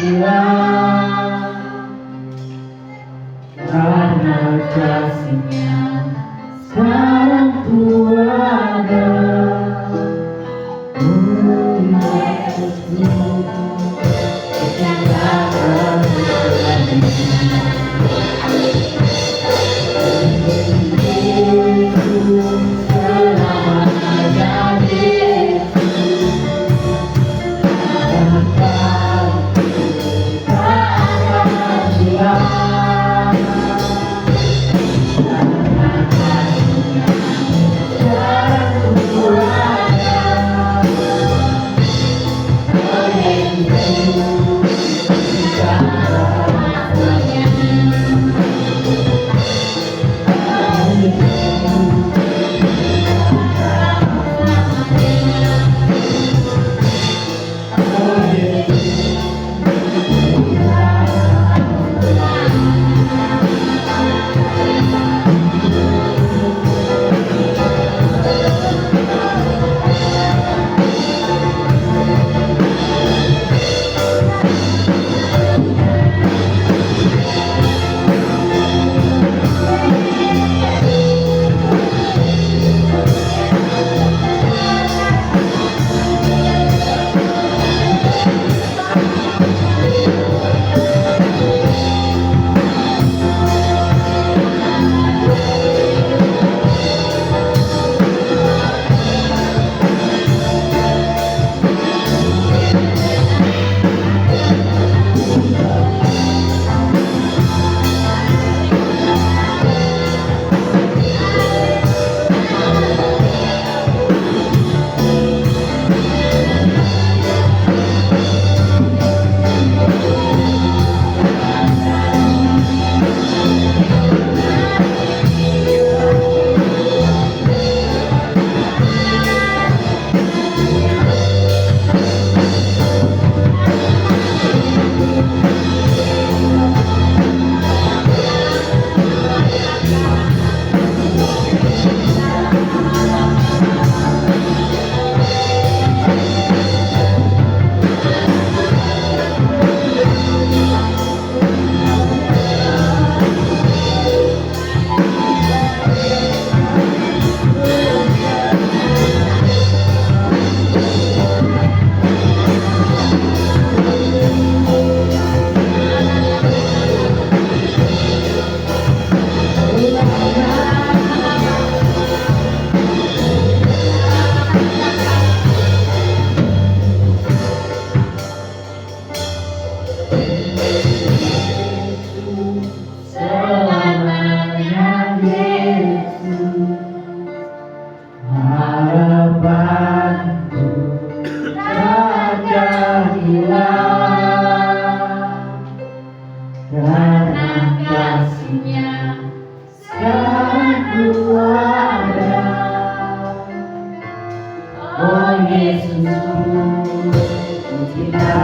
hilang karena kasih-Nya. Sekarang ku ada, harapanku takkan hilang karena kasih-Nya. Sekarang ku ada, oh Yesus, ku cinta.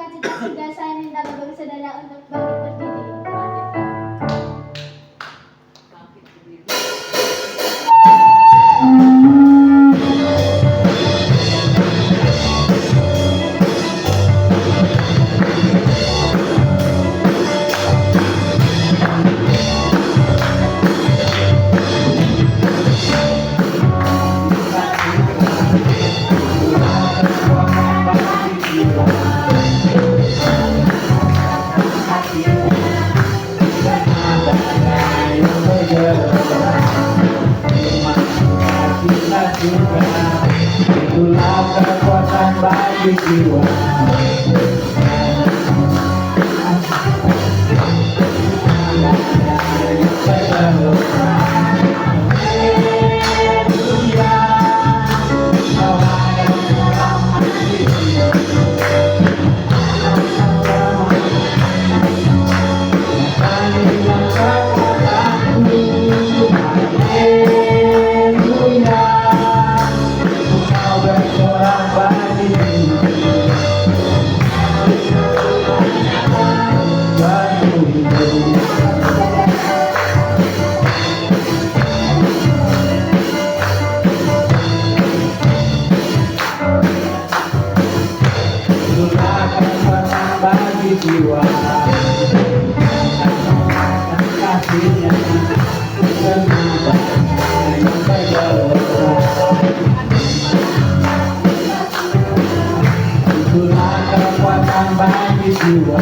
sukacita surga, saya minta Bapak Saudara untuk bangkit berdiri. Itulah kekuatan bagi jiwa. Jiwa kasihnya itulah kekuatan bagi jiwa.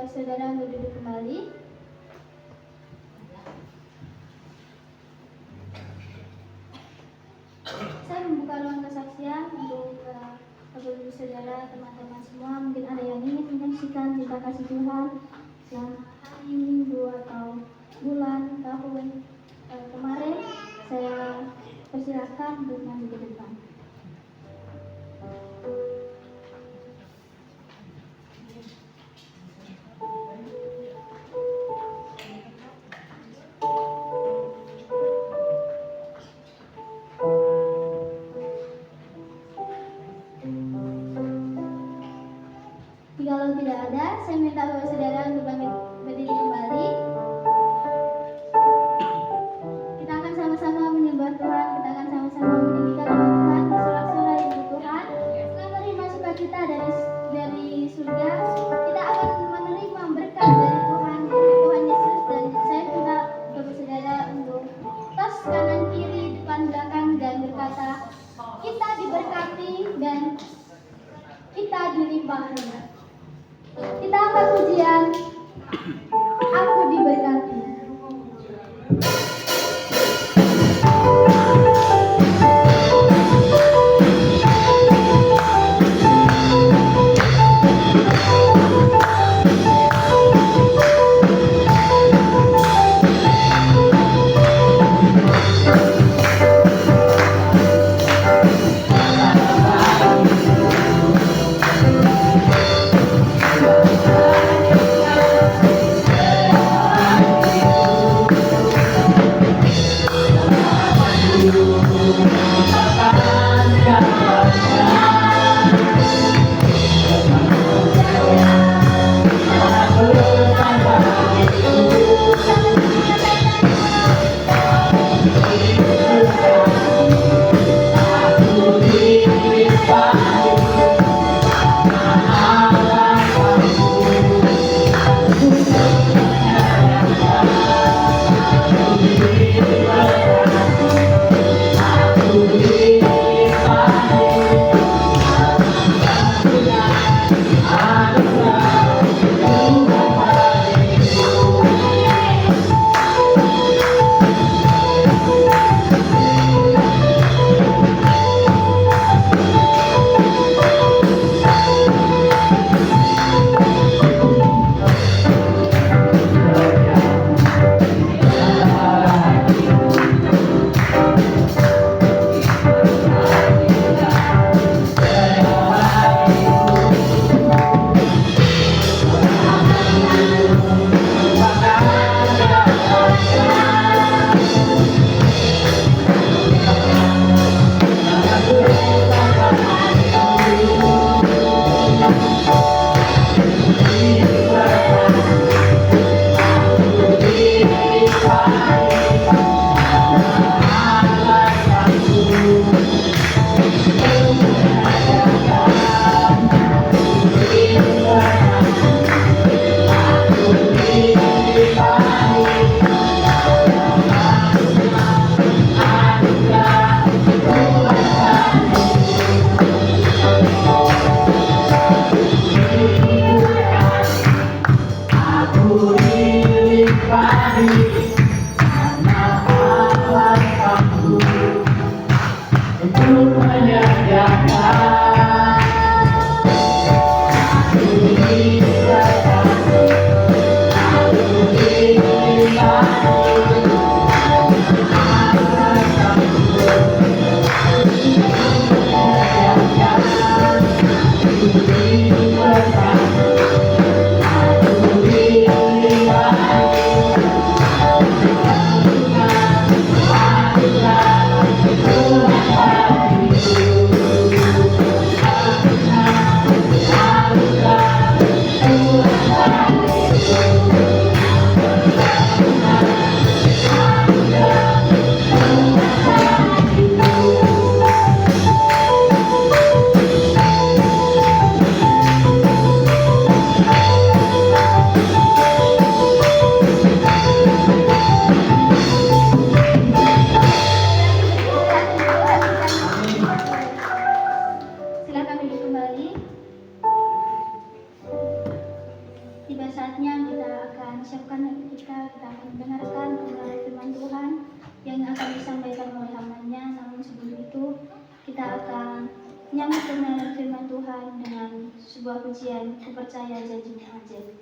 Saudara untuk duduk kembali. Saya membuka ruang kesaksian untuk Bapak Ibu Saudara, teman-teman semua. Mungkin ada yang ingin menyaksikan cerita kasih Tuhan selama hari, minggu atau bulan, tahun kemarin. Saya persilakan untuk maju ke depan. Kalau tidak ada, saya minta Bapak Saudara untuk bangkit berdiri kembali. Kita akan sama-sama menyembah Tuhan, kita akan sama-sama meninggikan nama Tuhan, bersorak-sorai di Tuhan. Setelah menerima sukacita dari surga, kita akan menerima berkat dari Tuhan Yesus. Dan saya minta Bapak Saudara untuk tos kanan kiri, depan belakang, dan berkata, kita diberkati dan kita dilimpahi. Kita angkat pujian, aku diberkati. kita akan menyambut kebenaran firman Tuhan dengan sebuah pujian Ku Percaya Janji-Mu Ajaib.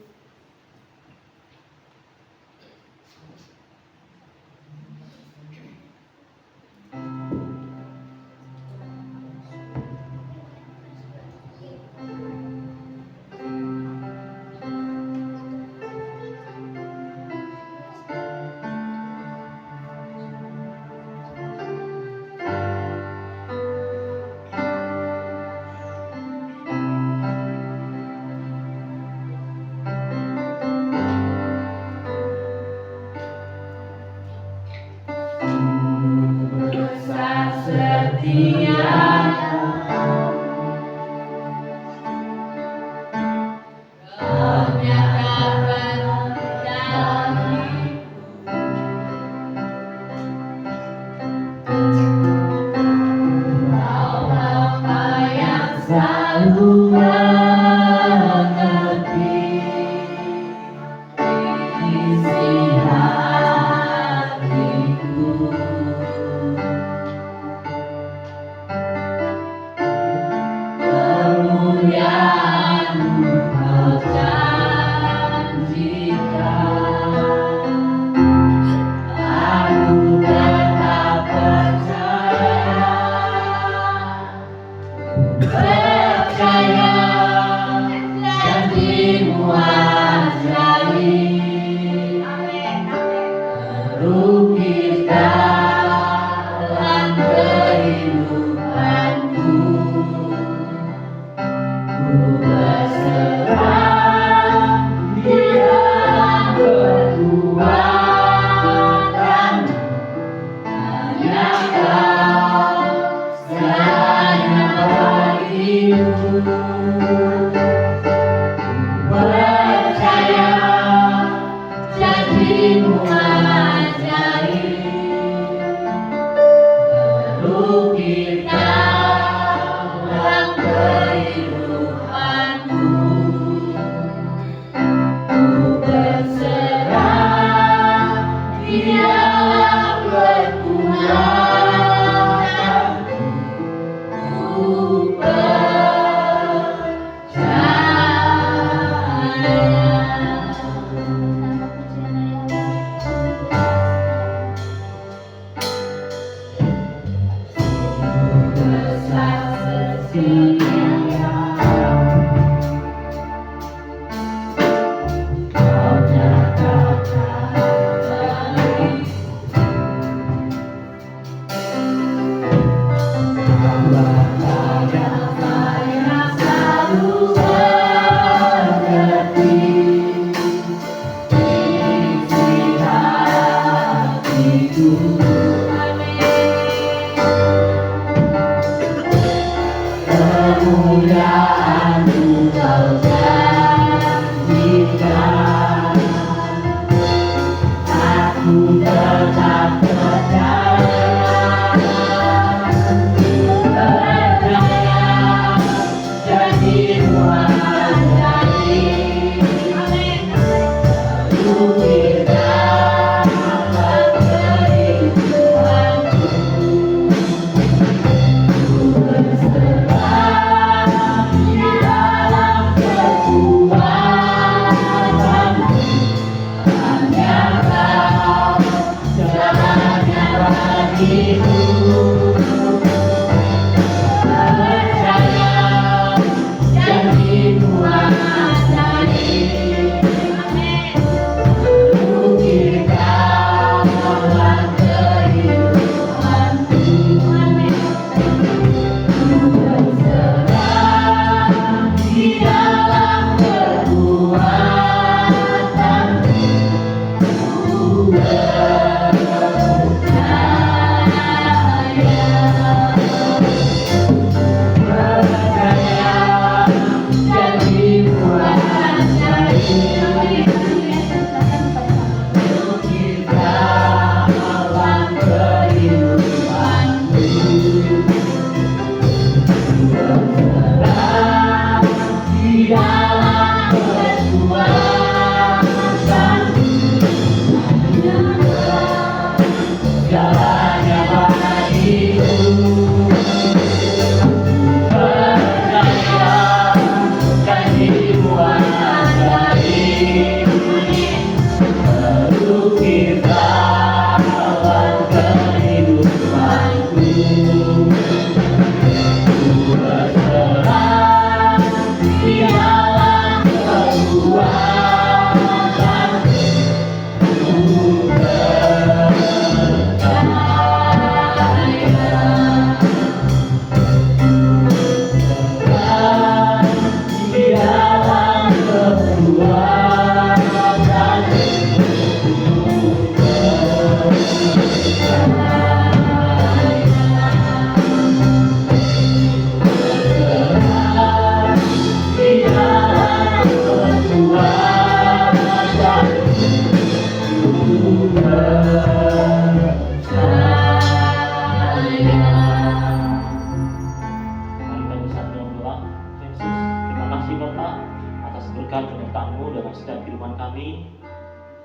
firman kami,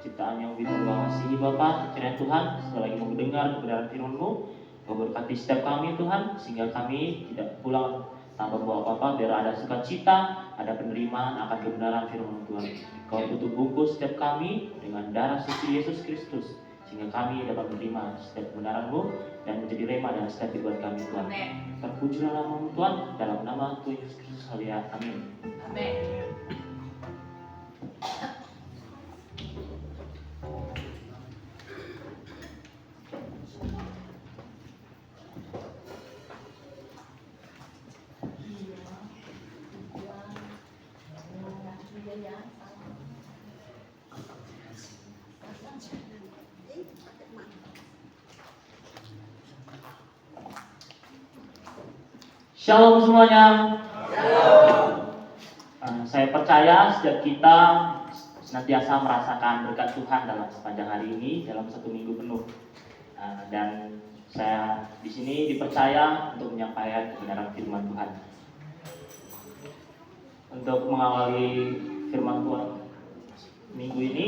ciptaan yang begitu Engkau kasihi Bapa, kiranya Tuhan sekali lagi mendengar kebenaran firman-Mu, Kau berkati setiap kami Tuhan, sehingga kami tidak pulang tanpa bawa apa-apa, biar ada sukacita, ada penerimaan akan kebenaran firman Tuhan. Kau tutup bungkus setiap kami dengan darah suci Yesus Kristus, sehingga kami dapat menerima setiap kebenaran-Mu dan menjadi rema dalam setiap kehidupan kami Tuhan. Terpujilah nama-Mu Tuhan, dalam nama Tuhan Yesus Kristus. Amin. Amin. Shalom semuanya. Saya percaya setiap kita senantiasa merasakan berkat Tuhan dalam sepanjang hari ini, dalam satu minggu penuh. Dan saya di sini dipercaya untuk menyampaikan kebenaran firman Tuhan. Untuk mengawali firman Tuhan minggu ini,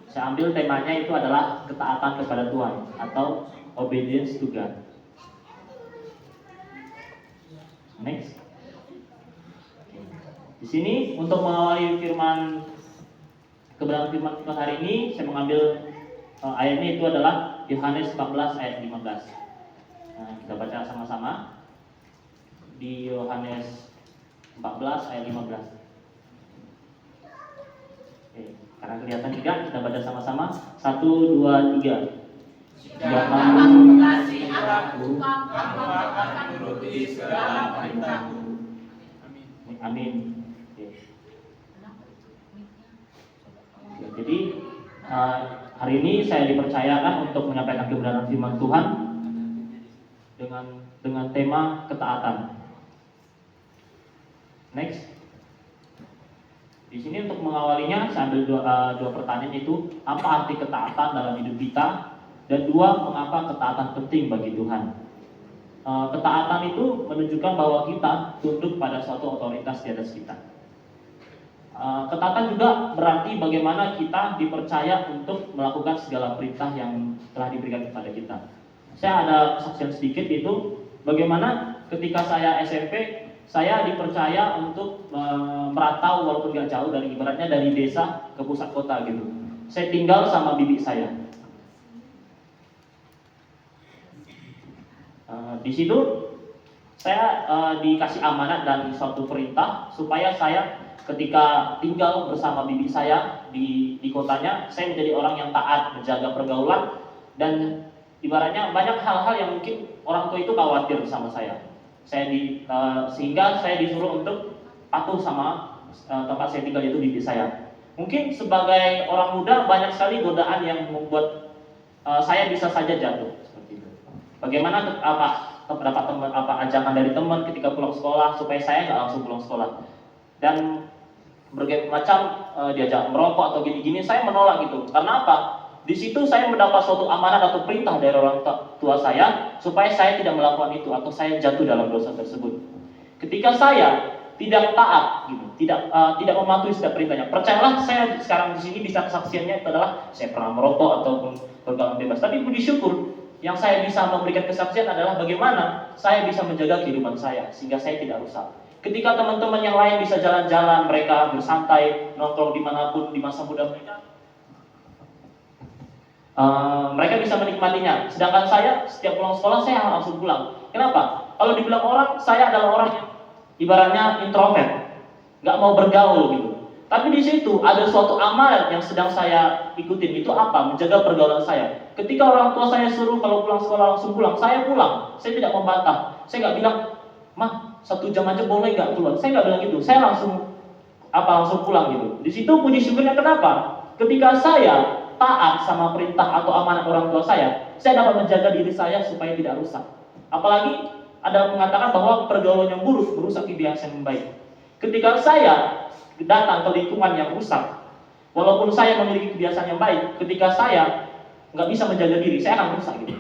saya ambil temanya itu adalah ketaatan kepada Tuhan atau obedience to God. Next. Di sini untuk mengawali kebenaran firman Tuhan hari ini, saya mengambil ayatnya itu adalah Yohanes 14 ayat 15. Kita baca sama-sama di Yohanes 14 ayat 15. Oke, karena kelihatan juga kita baca sama-sama. 1, 2, 3. Jangan kamu mengasihi aku, kamu akan menuruti segala perintahku. Amin. Ya, jadi hari ini saya dipercayakan untuk menyampaikan kebenaran firman Tuhan dengan tema ketaatan. Next. Di sini untuk mengawalinya saya ambil dua pertanyaan, itu apa arti ketaatan dalam hidup kita, dan dua, mengapa ketaatan penting bagi Tuhan. Ketaatan itu menunjukkan bahwa kita tunduk pada suatu otoritas di atas kita. Ketaatan juga berarti bagaimana kita dipercaya untuk melakukan segala perintah yang telah diberikan kepada kita. Saya ada kesaksian sedikit, itu bagaimana ketika saya SMP, saya dipercaya untuk merantau walaupun gak jauh, dari ibaratnya dari desa ke pusat kota gitu. Saya tinggal sama bibi saya. Di situ saya dikasih amanat dan suatu perintah supaya saya ketika tinggal bersama bibi saya di kotanya, saya menjadi orang yang taat, menjaga pergaulan, dan ibaratnya banyak hal-hal yang mungkin orang tua itu khawatir sama saya. Sehingga saya disuruh untuk patuh sama tempat saya tinggal, itu bibi saya. Mungkin sebagai orang muda banyak sekali godaan yang membuat saya bisa saja jatuh seperti itu. Bagaimana terdapat ajakan dari teman ketika pulang sekolah supaya saya nggak langsung pulang sekolah, dan berbagai macam diajak merokok atau gini-gini, saya menolak gitu. Karena apa? Di situ saya mendapat suatu amanat atau perintah dari orang tua saya supaya saya tidak melakukan itu atau saya jatuh dalam dosa tersebut. Ketika saya tidak taat, gitu, tidak mematuhi setiap perintahnya, percayalah saya sekarang di sini bisa kesaksiannya itu adalah saya pernah merokok ataupun bergaul bebas. Tapi puji syukur, yang saya bisa memberikan kesaksian adalah bagaimana saya bisa menjaga kehidupan saya sehingga saya tidak rusak. Ketika teman-teman yang lain bisa jalan-jalan, mereka bersantai, nongkrong dimanapun di masa muda mereka, mereka bisa menikmatinya. Sedangkan saya setiap pulang sekolah saya langsung pulang. Kenapa? Kalau dibilang orang, saya adalah orang yang ibaratnya introvert, nggak mau bergaul gitu. Tapi di situ ada suatu amanat yang sedang saya ikutin, itu apa? Menjaga pergaulan saya. Ketika orang tua saya suruh kalau pulang sekolah langsung pulang, saya pulang. Saya tidak membantah. Saya nggak bilang, "Mah, 1 jam aja boleh nggak keluar?" Saya nggak bilang gitu. Saya langsung pulang gitu. Di situ puji syukurnya kenapa? Ketika saya taat sama perintah atau amanat orang tua saya dapat menjaga diri saya supaya tidak rusak. Apalagi ada mengatakan bahwa pergaulan yang buruk merusak kebiasaan yang baik. Ketika saya datang ke lingkungan yang rusak, walaupun saya memiliki kebiasaan yang baik, ketika saya nggak bisa menjaga diri, saya akan rusak gitu.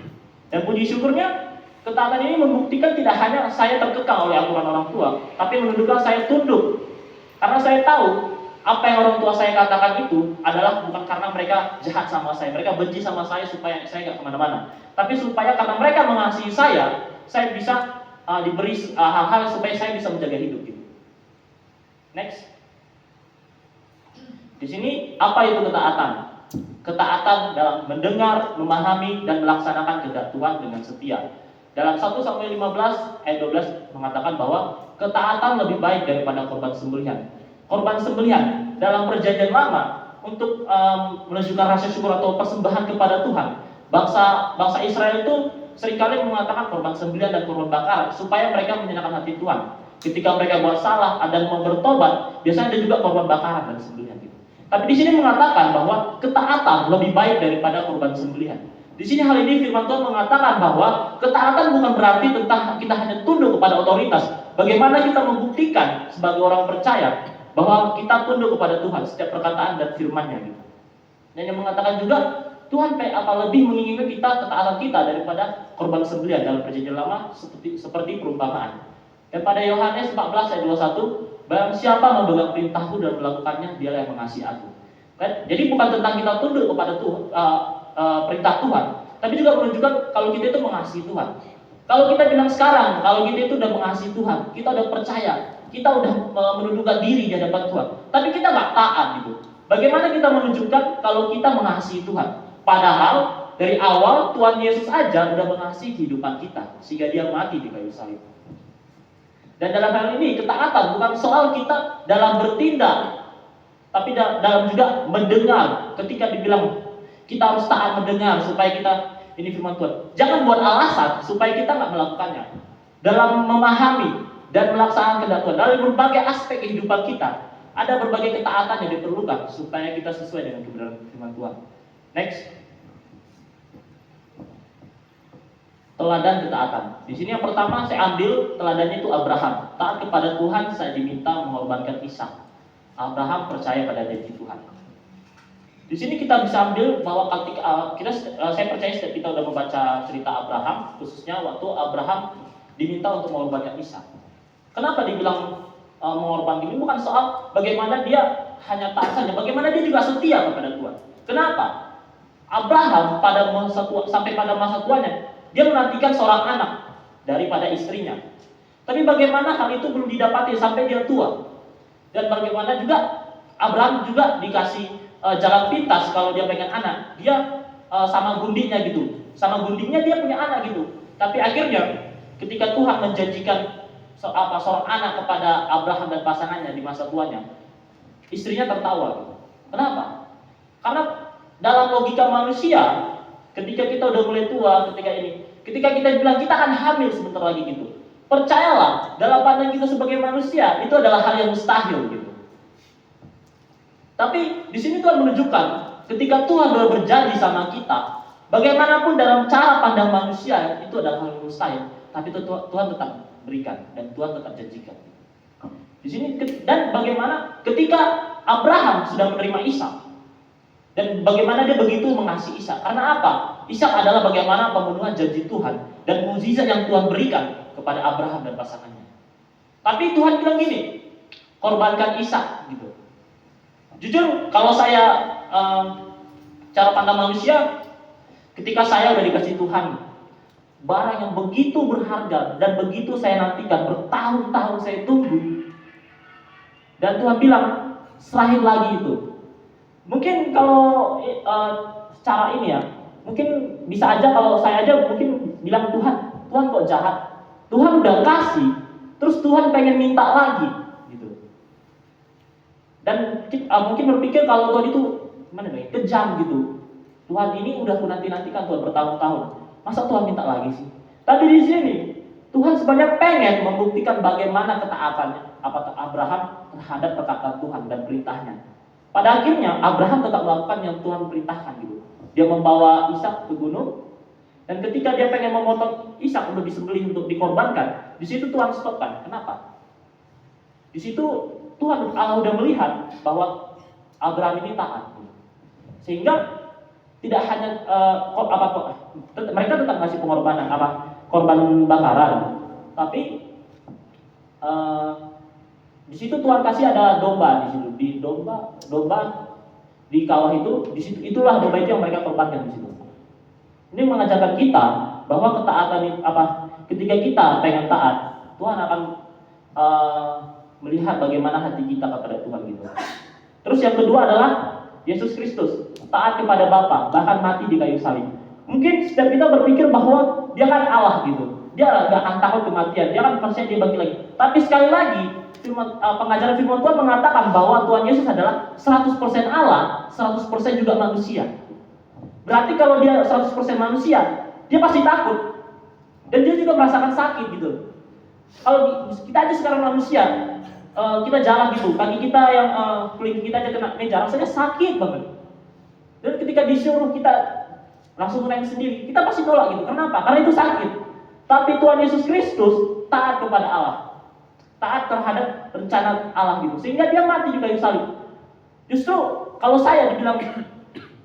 Dan puji syukurnya, ketaatan ini membuktikan tidak hanya saya terkekang oleh aturan orang tua, tapi menunjukkan saya tunduk. Karena saya tahu apa yang orang tua saya katakan itu adalah bukan karena mereka jahat sama saya, mereka benci sama saya supaya saya nggak kemana-mana, tapi supaya karena mereka mengasihi saya bisa diberi hal-hal supaya saya bisa menjaga hidup gitu. Next. Di sini apa itu ketaatan? Ketaatan dalam mendengar, memahami, dan melaksanakan kehendak Tuhan dengan setia. Dalam 1 Samuel 15 ayat 12 mengatakan bahwa ketaatan lebih baik daripada korban sembelihan. Korban sembelihan dalam perjanjian lama untuk menunjukkan rasa syukur atau persembahan kepada Tuhan. Bangsa Israel itu seringkali mengatakan korban sembelihan dan korban bakar supaya mereka menyenangkan hati Tuhan. Ketika mereka buat salah dan mau bertobat, biasanya ada juga korban bakaran dan sembelihan gitu. Tapi di sini mengatakan bahwa ketaatan lebih baik daripada korban sembelihan. Di sini hal ini firman Tuhan mengatakan bahwa ketaatan bukan berarti tentang kita hanya tunduk kepada otoritas. Bagaimana kita membuktikan sebagai orang percaya bahwa kita tunduk kepada Tuhan setiap perkataan dan firman-Nya gitu. Dan yang mengatakan juga Tuhan lebih menginginkan ketaatan kita daripada korban sembelihan dalam perjanjian lama seperti perumpamaan. Dan pada Yohanes 14 ayat 21, barang siapa memegang perintahku dan melakukannya, dialah yang mengasihi aku. Jadi bukan tentang kita tunduk kepada perintah Tuhan, tapi juga menunjukkan kalau kita itu mengasihi Tuhan. Kalau kita bilang sekarang, kalau kita itu udah mengasihi Tuhan, kita udah percaya, kita udah menundukkan diri di hadapan Tuhan, tapi kita nggak taat gitu. Bagaimana kita menunjukkan kalau kita mengasihi Tuhan? Padahal dari awal Tuhan Yesus aja udah mengasihi kehidupan kita sehingga Dia mati di kayu salib. Dan dalam hal ini ketaatan bukan soal kita dalam bertindak, tapi dalam juga mendengar. Ketika dibilang kita harus taat mendengar supaya kita ini firman Tuhan. Jangan buat alasan supaya kita nggak melakukannya. Dalam memahami dan melaksanakan kehendak Tuhan dalam berbagai aspek kehidupan kita, ada berbagai ketaatan yang diperlukan supaya kita sesuai dengan kebenaran firman Tuhan. Next. Teladan ketaatan. Di sini yang pertama saya ambil teladannya itu Abraham. Taat kepada Tuhan saya diminta mengorbankan Ishak. Abraham percaya pada janji Tuhan. Di sini kita bisa ambil bahwa ketika saya percaya setiap kita sudah membaca cerita Abraham, khususnya waktu Abraham diminta untuk mengorbankan Ishak. Kenapa dibilang mengorbankan? Ini bukan soal bagaimana dia hanya taat saja, bagaimana dia juga setia kepada Tuhan. Kenapa? Abraham sampai pada masa tuanya dia menantikan seorang anak daripada istrinya. Tapi bagaimana hal itu belum didapati sampai dia tua? Dan bagaimana juga Abraham juga dikasih jalan pintas kalau dia pengen anak. Dia sama gundinya gitu. Sama gundinya dia punya anak gitu. Tapi akhirnya ketika Tuhan menjanjikan seorang anak kepada Abraham dan pasangannya di masa tuanya, istrinya tertawa gitu. Kenapa? Karena dalam logika manusia, ketika kita udah mulai tua, ketika kita bilang kita akan hamil sebentar lagi gitu, percayalah dalam pandang kita sebagai manusia itu adalah hal yang mustahil gitu. Tapi di sini Tuhan menunjukkan ketika Tuhan sudah berjanji sama kita, bagaimanapun dalam cara pandang manusia itu adalah hal yang mustahil, tapi Tuhan tetap berikan dan Tuhan tetap janjikan. Di sini dan bagaimana ketika Abraham sudah menerima Ishak. Dan bagaimana dia begitu mengasihi Ishak? Karena apa? Ishak adalah bagaimana pemenuhan janji Tuhan dan mukjizat yang Tuhan berikan kepada Abraham dan pasangannya. Tapi Tuhan bilang gini, korbankan Ishak gitu. Jujur, kalau saya cara pandang manusia, ketika saya udah dikasih Tuhan barang yang begitu berharga dan begitu saya nantikan, bertahun-tahun saya tunggu, dan Tuhan bilang serahin lagi itu. Mungkin kalau secara ini ya, mungkin bisa aja kalau saya aja mungkin bilang Tuhan kok jahat. Tuhan udah kasih, terus Tuhan pengen minta lagi, gitu. Dan mungkin berpikir kalau Tuhan itu kejam gitu. Tuhan ini udah aku nantikan Tuhan bertahun-tahun, masa Tuhan minta lagi sih? Tapi di sini Tuhan sebenarnya pengen membuktikan bagaimana ketaatannya Abraham terhadap perkataan Tuhan dan perintahnya. Pada akhirnya Abraham tetap melakukan yang Tuhan perintahkan gitu. Dia membawa Ishak ke gunung, dan ketika dia pengen memotong Ishak untuk disembelih untuk dikorbankan, di situ Tuhan stopkan. Kenapa? Di situ Tuhan Allah udah melihat bahwa Abraham ini taat, sehingga tidak hanya mereka tetap ngasih korban bakaran, tapi Di situ Tuhan kasih ada domba di situ, di domba di kawah itu, di situ itulah domba itu yang mereka korbankan di situ. Ini mengajarkan kita bahwa ketaatan ketika kita pengen taat, Tuhan akan melihat bagaimana hati kita kepada Tuhan gitu. Terus yang kedua adalah Yesus Kristus, taat kepada Bapa, bahkan mati di kayu salib. Mungkin setiap kita berpikir bahwa dia kan Allah gitu, dia gak akan takut kematian, dia kan percaya dia bangkit lagi. Tapi sekali lagi, pengajaran firman Tuhan mengatakan bahwa Tuhan Yesus adalah 100% Allah, 100% juga manusia. Berarti kalau dia 100% manusia, dia pasti takut. Dan dia juga merasakan sakit gitu. Kalau kita aja sekarang manusia, kita jalan gitu, kaki kita yang kulit kita aja kena meja, rasanya sakit banget. Dan ketika disuruh kita langsung naik sendiri, kita pasti nolak gitu. Kenapa? Karena itu sakit. Tapi Tuhan Yesus Kristus taat kepada Allah, taat terhadap rencana Allah gitu, sehingga dia mati di kayu salib. Justru kalau saya dibilang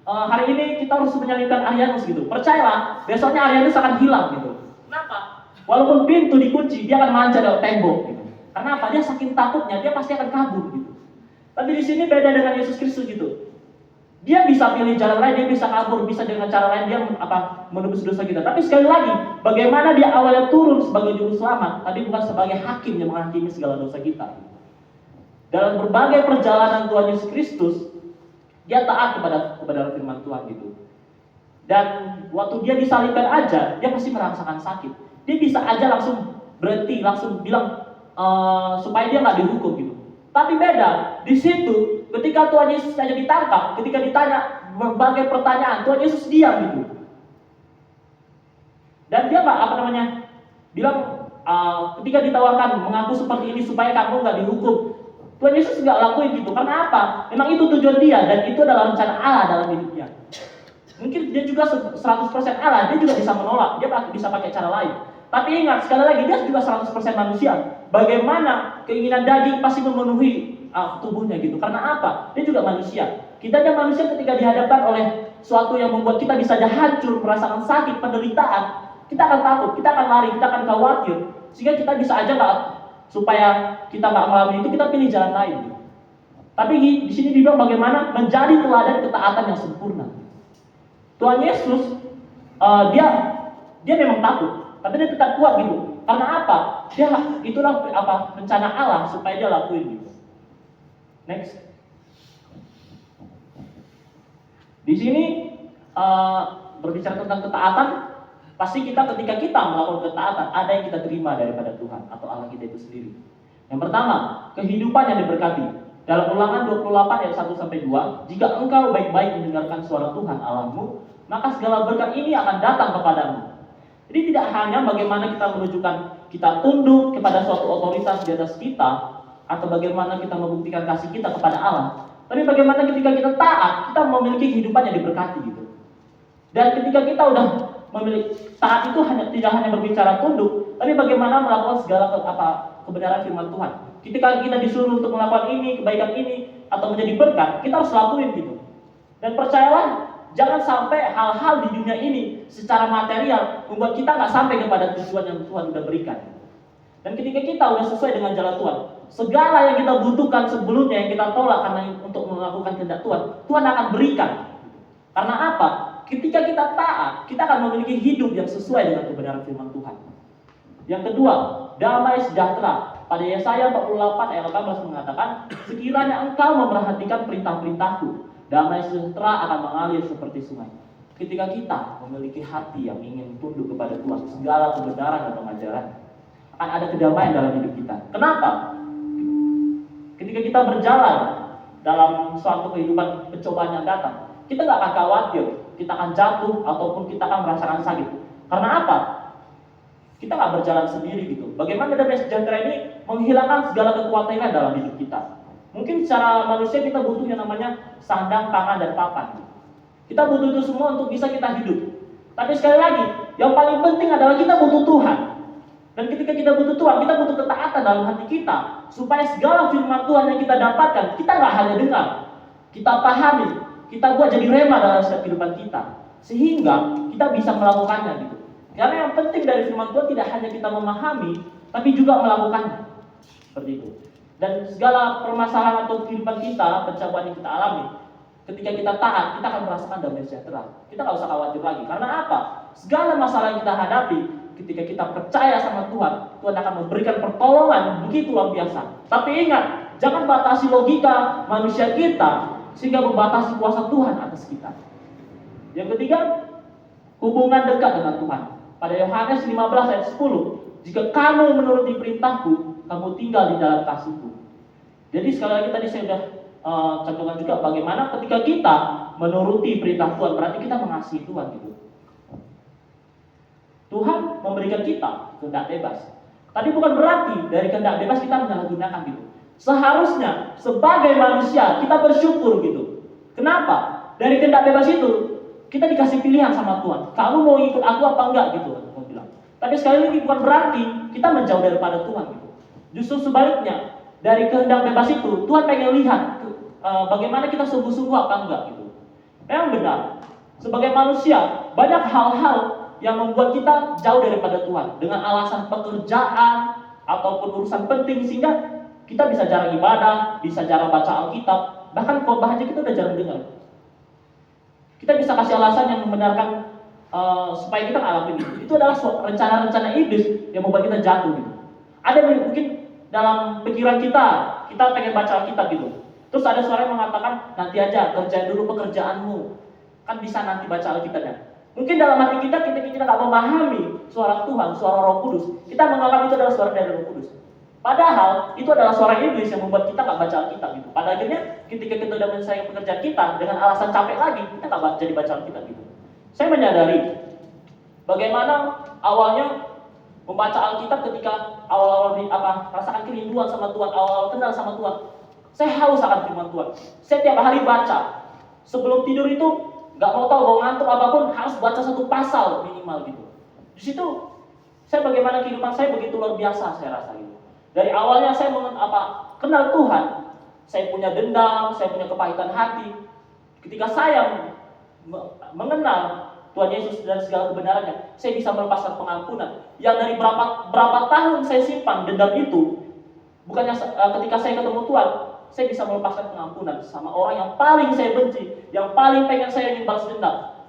hari ini kita harus menyalibkan Arianus gitu, percayalah besoknya Arianus akan hilang gitu. Kenapa? Walaupun pintu dikunci, dia akan manjat dari tembok gitu. Karena apa? Dia saking takutnya, dia pasti akan kabur gitu. Tapi di sini beda dengan Yesus Kristus gitu. Dia bisa pilih jalan lain, dia bisa kabur, bisa dengan cara lain dia menebus dosa kita. Tapi sekali lagi, bagaimana dia awalnya turun sebagai juru selamat, tapi bukan sebagai hakim yang menghakimi segala dosa kita. Dalam berbagai perjalanan Tuhan Yesus Kristus, dia taat kepada firman Tuhan gitu. Dan waktu dia disalibkan aja, dia pasti merasakan sakit. Dia bisa aja langsung berhenti, langsung bilang supaya dia nggak dihukum gitu. Tapi beda di situ, ketika Tuhan Yesus saja ditangkap, ketika ditanya berbagai pertanyaan, Tuhan Yesus diam gitu. Dan dia nggak bilang ketika ditawarkan mengaku seperti ini supaya kamu nggak dihukum, Tuhan Yesus nggak lakuin gitu. Karena apa? Memang itu tujuan dia dan itu adalah rencana Allah dalam hidupnya. Mungkin dia juga 100% Allah, dia juga bisa menolak, dia bisa pakai cara lain. Tapi ingat, sekali lagi dia juga 100% manusia. Bagaimana keinginan daging pasti memenuhi tubuhnya gitu. Karena apa? Dia juga manusia. Kita aja manusia ketika dihadapkan oleh sesuatu yang membuat kita bisa aja hancur, merasakan sakit, penderitaan, kita akan takut, kita akan lari, kita akan khawatir. Sehingga kita bisa aja supaya kita nggak mengalami itu, kita pilih jalan lain. Gitu. Tapi di sini dibilang bagaimana menjadi teladan ketaatan yang sempurna. Tuhan Yesus dia memang takut, tapi dia tetap kuat gitu. Karena apa? Itulah rencana Allah supaya dia lakuin gitu. Next. Di sini berbicara tentang ketaatan, pasti ketika kita melakukan ketaatan, ada yang kita terima daripada Tuhan atau Allah kita itu sendiri. Yang pertama, kehidupan yang diberkati. Dalam Ulangan 28 ayat 1-2, jika engkau baik-baik mendengarkan suara Tuhan Allahmu, maka segala berkat ini akan datang kepadamu. Jadi tidak hanya bagaimana kita menunjukkan kita tunduk kepada suatu otoritas di atas kita, atau bagaimana kita membuktikan kasih kita kepada Allah, tapi bagaimana ketika kita taat, kita memiliki kehidupan yang diberkati gitu. Dan ketika kita udah memiliki taat itu tidak hanya berbicara tunduk, tapi bagaimana melakukan segala kebenaran firman Tuhan. Ketika kita disuruh untuk melakukan ini, kebaikan ini, atau menjadi berkat, kita harus lakuin gitu. Dan percayalah, jangan sampai hal-hal di dunia ini secara material membuat kita nggak sampai kepada tujuan yang Tuhan sudah berikan. Dan ketika kita udah sesuai dengan jalan Tuhan, segala yang kita butuhkan sebelumnya yang kita tolak karena untuk melakukan kehendak Tuhan, Tuhan akan berikan. Karena apa? Ketika kita taat, kita akan memiliki hidup yang sesuai dengan kebenaran firman Tuhan. Yang kedua, damai sejahtera. Pada Yesaya 48 ayat 18 mengatakan, sekiranya engkau memperhatikan perintah-perintahku, damai sejahtera akan mengalir seperti sungai. Ketika kita memiliki hati yang ingin tunduk kepada Tuhan, segala kebenaran dan pengajaran, akan ada kedamaian dalam hidup kita. Kenapa? Ketika kita berjalan dalam suatu kehidupan pencobaan yang datang, kita nggak akan khawatir, kita akan jatuh ataupun kita akan merasakan sakit. Karena apa? Kita nggak berjalan sendiri gitu. Bagaimana damai sejahtera ini menghilangkan segala kekhawatiran dalam hidup kita. Mungkin secara manusia kita butuh yang namanya sandang, pangan, dan papan. Kita butuh itu semua untuk bisa kita hidup. Tapi sekali lagi, yang paling penting adalah kita butuh Tuhan. Dan ketika kita butuh Tuhan, kita butuh ketaatan dalam hati kita. Supaya segala firman Tuhan yang kita dapatkan, kita nggak hanya dengar. Kita pahami, kita buat jadi rema dalam setiap kehidupan kita. Sehingga kita bisa melakukannya gitu. Karena yang penting dari firman Tuhan tidak hanya kita memahami, tapi juga melakukannya. Seperti itu. dan segala permasalahan atau kehidupan kita, pencobaan yang kita alami, ketika kita taat, kita akan merasakan damai sejahtera. Kita nggak usah khawatir lagi. Karena apa? Segala masalah yang kita hadapi, ketika kita percaya sama Tuhan, Tuhan akan memberikan pertolongan begitu luar biasa. Tapi ingat, jangan batasi logika manusia kita sehingga membatasi kuasa Tuhan atas kita. Yang ketiga, hubungan dekat dengan Tuhan. Pada Yohanes 15 ayat 10, jika kamu menuruti perintahku, kamu tinggal di dalam kasihku. Jadi sekali lagi tadi saya sudah cantumkan juga bagaimana ketika kita menuruti perintah Tuhan, berarti kita mengasihi Tuhan gitu. Tuhan memberikan kita kehendak bebas. Tapi bukan berarti dari kehendak bebas kita menyalahgunakan gitu. Seharusnya sebagai manusia kita bersyukur gitu. Kenapa? Dari kehendak bebas itu kita dikasih pilihan sama Tuhan. Kamu mau ikut aku apa enggak gitu, Tuhan bilang. Tapi sekali lagi bukan berarti kita menjauh daripada Tuhan gitu. Justru sebaliknya, dari kehendak bebas itu Tuhan pengen lihat bagaimana kita sungguh-sungguh apa enggak gitu. Memang benar. Sebagai manusia banyak hal-hal yang membuat kita jauh daripada Tuhan dengan alasan pekerjaan ataupun urusan penting sehingga kita bisa jarang ibadah, bisa jarang baca Alkitab, bahkan khotbah aja kita udah jarang dengar. Kita bisa kasih alasan yang membenarkan supaya kita ngalamin itu. Itu adalah rencana-rencana iblis yang membuat kita jatuh gitu. Ada mungkin dalam pikiran kita pengen baca Alkitab gitu. Terus ada suara yang mengatakan, nanti aja kerjain dulu pekerjaanmu, kan bisa nanti baca Alkitabnya. Mungkin dalam hati kita nggak memahami suara Tuhan, suara Roh Kudus. Kita menganggap itu adalah suara dari Roh Kudus. Padahal itu adalah suara iblis yang membuat kita nggak baca Alkitab gitu. Pada akhirnya ketika kita sudah menyelesaikan pekerjaan kita dengan alasan capek lagi, kita nggak jadi baca Alkitab gitu. Saya menyadari bagaimana awalnya membaca Alkitab ketika awal-awal rasakan kerinduan sama Tuhan, awal-awal kenal sama Tuhan. Saya haus akan firman Tuhan. Saya tiap hari baca. Sebelum tidur itu nggak mau tahu mau ngantuk apapun harus baca satu pasal minimal gitu. Di situ saya bagaimana kehidupan saya begitu luar biasa saya rasa gitu. Dari awalnya saya kenal Tuhan, saya punya dendam, saya punya kepahitan hati. Ketika saya mengenal Tuhan Yesus dan segala kebenarannya, saya bisa melepaskan pengampunan. Yang dari berapa tahun saya simpan dendam itu, bukannya ketika saya ketemu Tuhan, saya bisa melepaskan pengampunan sama orang yang paling saya benci, yang paling pengen saya ingin balas dendam.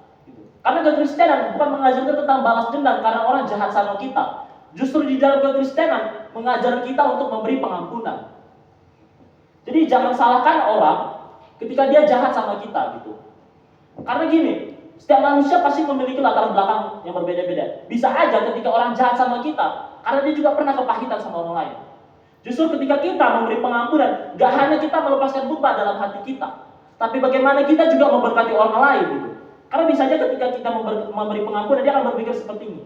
Karena kekristenan bukan mengajarkan tentang balas dendam karena orang jahat sama kita. Justru di dalam kekristenan mengajar kita untuk memberi pengampunan. Jadi jangan salahkan orang ketika dia jahat sama kita gitu. Karena gini, setiap manusia pasti memiliki latar belakang yang berbeda-beda. Bisa aja ketika orang jahat sama kita, karena dia juga pernah kepahitan sama orang lain. Justru ketika kita memberi pengampunan, gak hanya kita melepaskan beban dalam hati kita, tapi bagaimana kita juga memberkati orang lain gitu. Karena bisa aja ketika kita memberi pengampunan, dia akan berpikir seperti ini.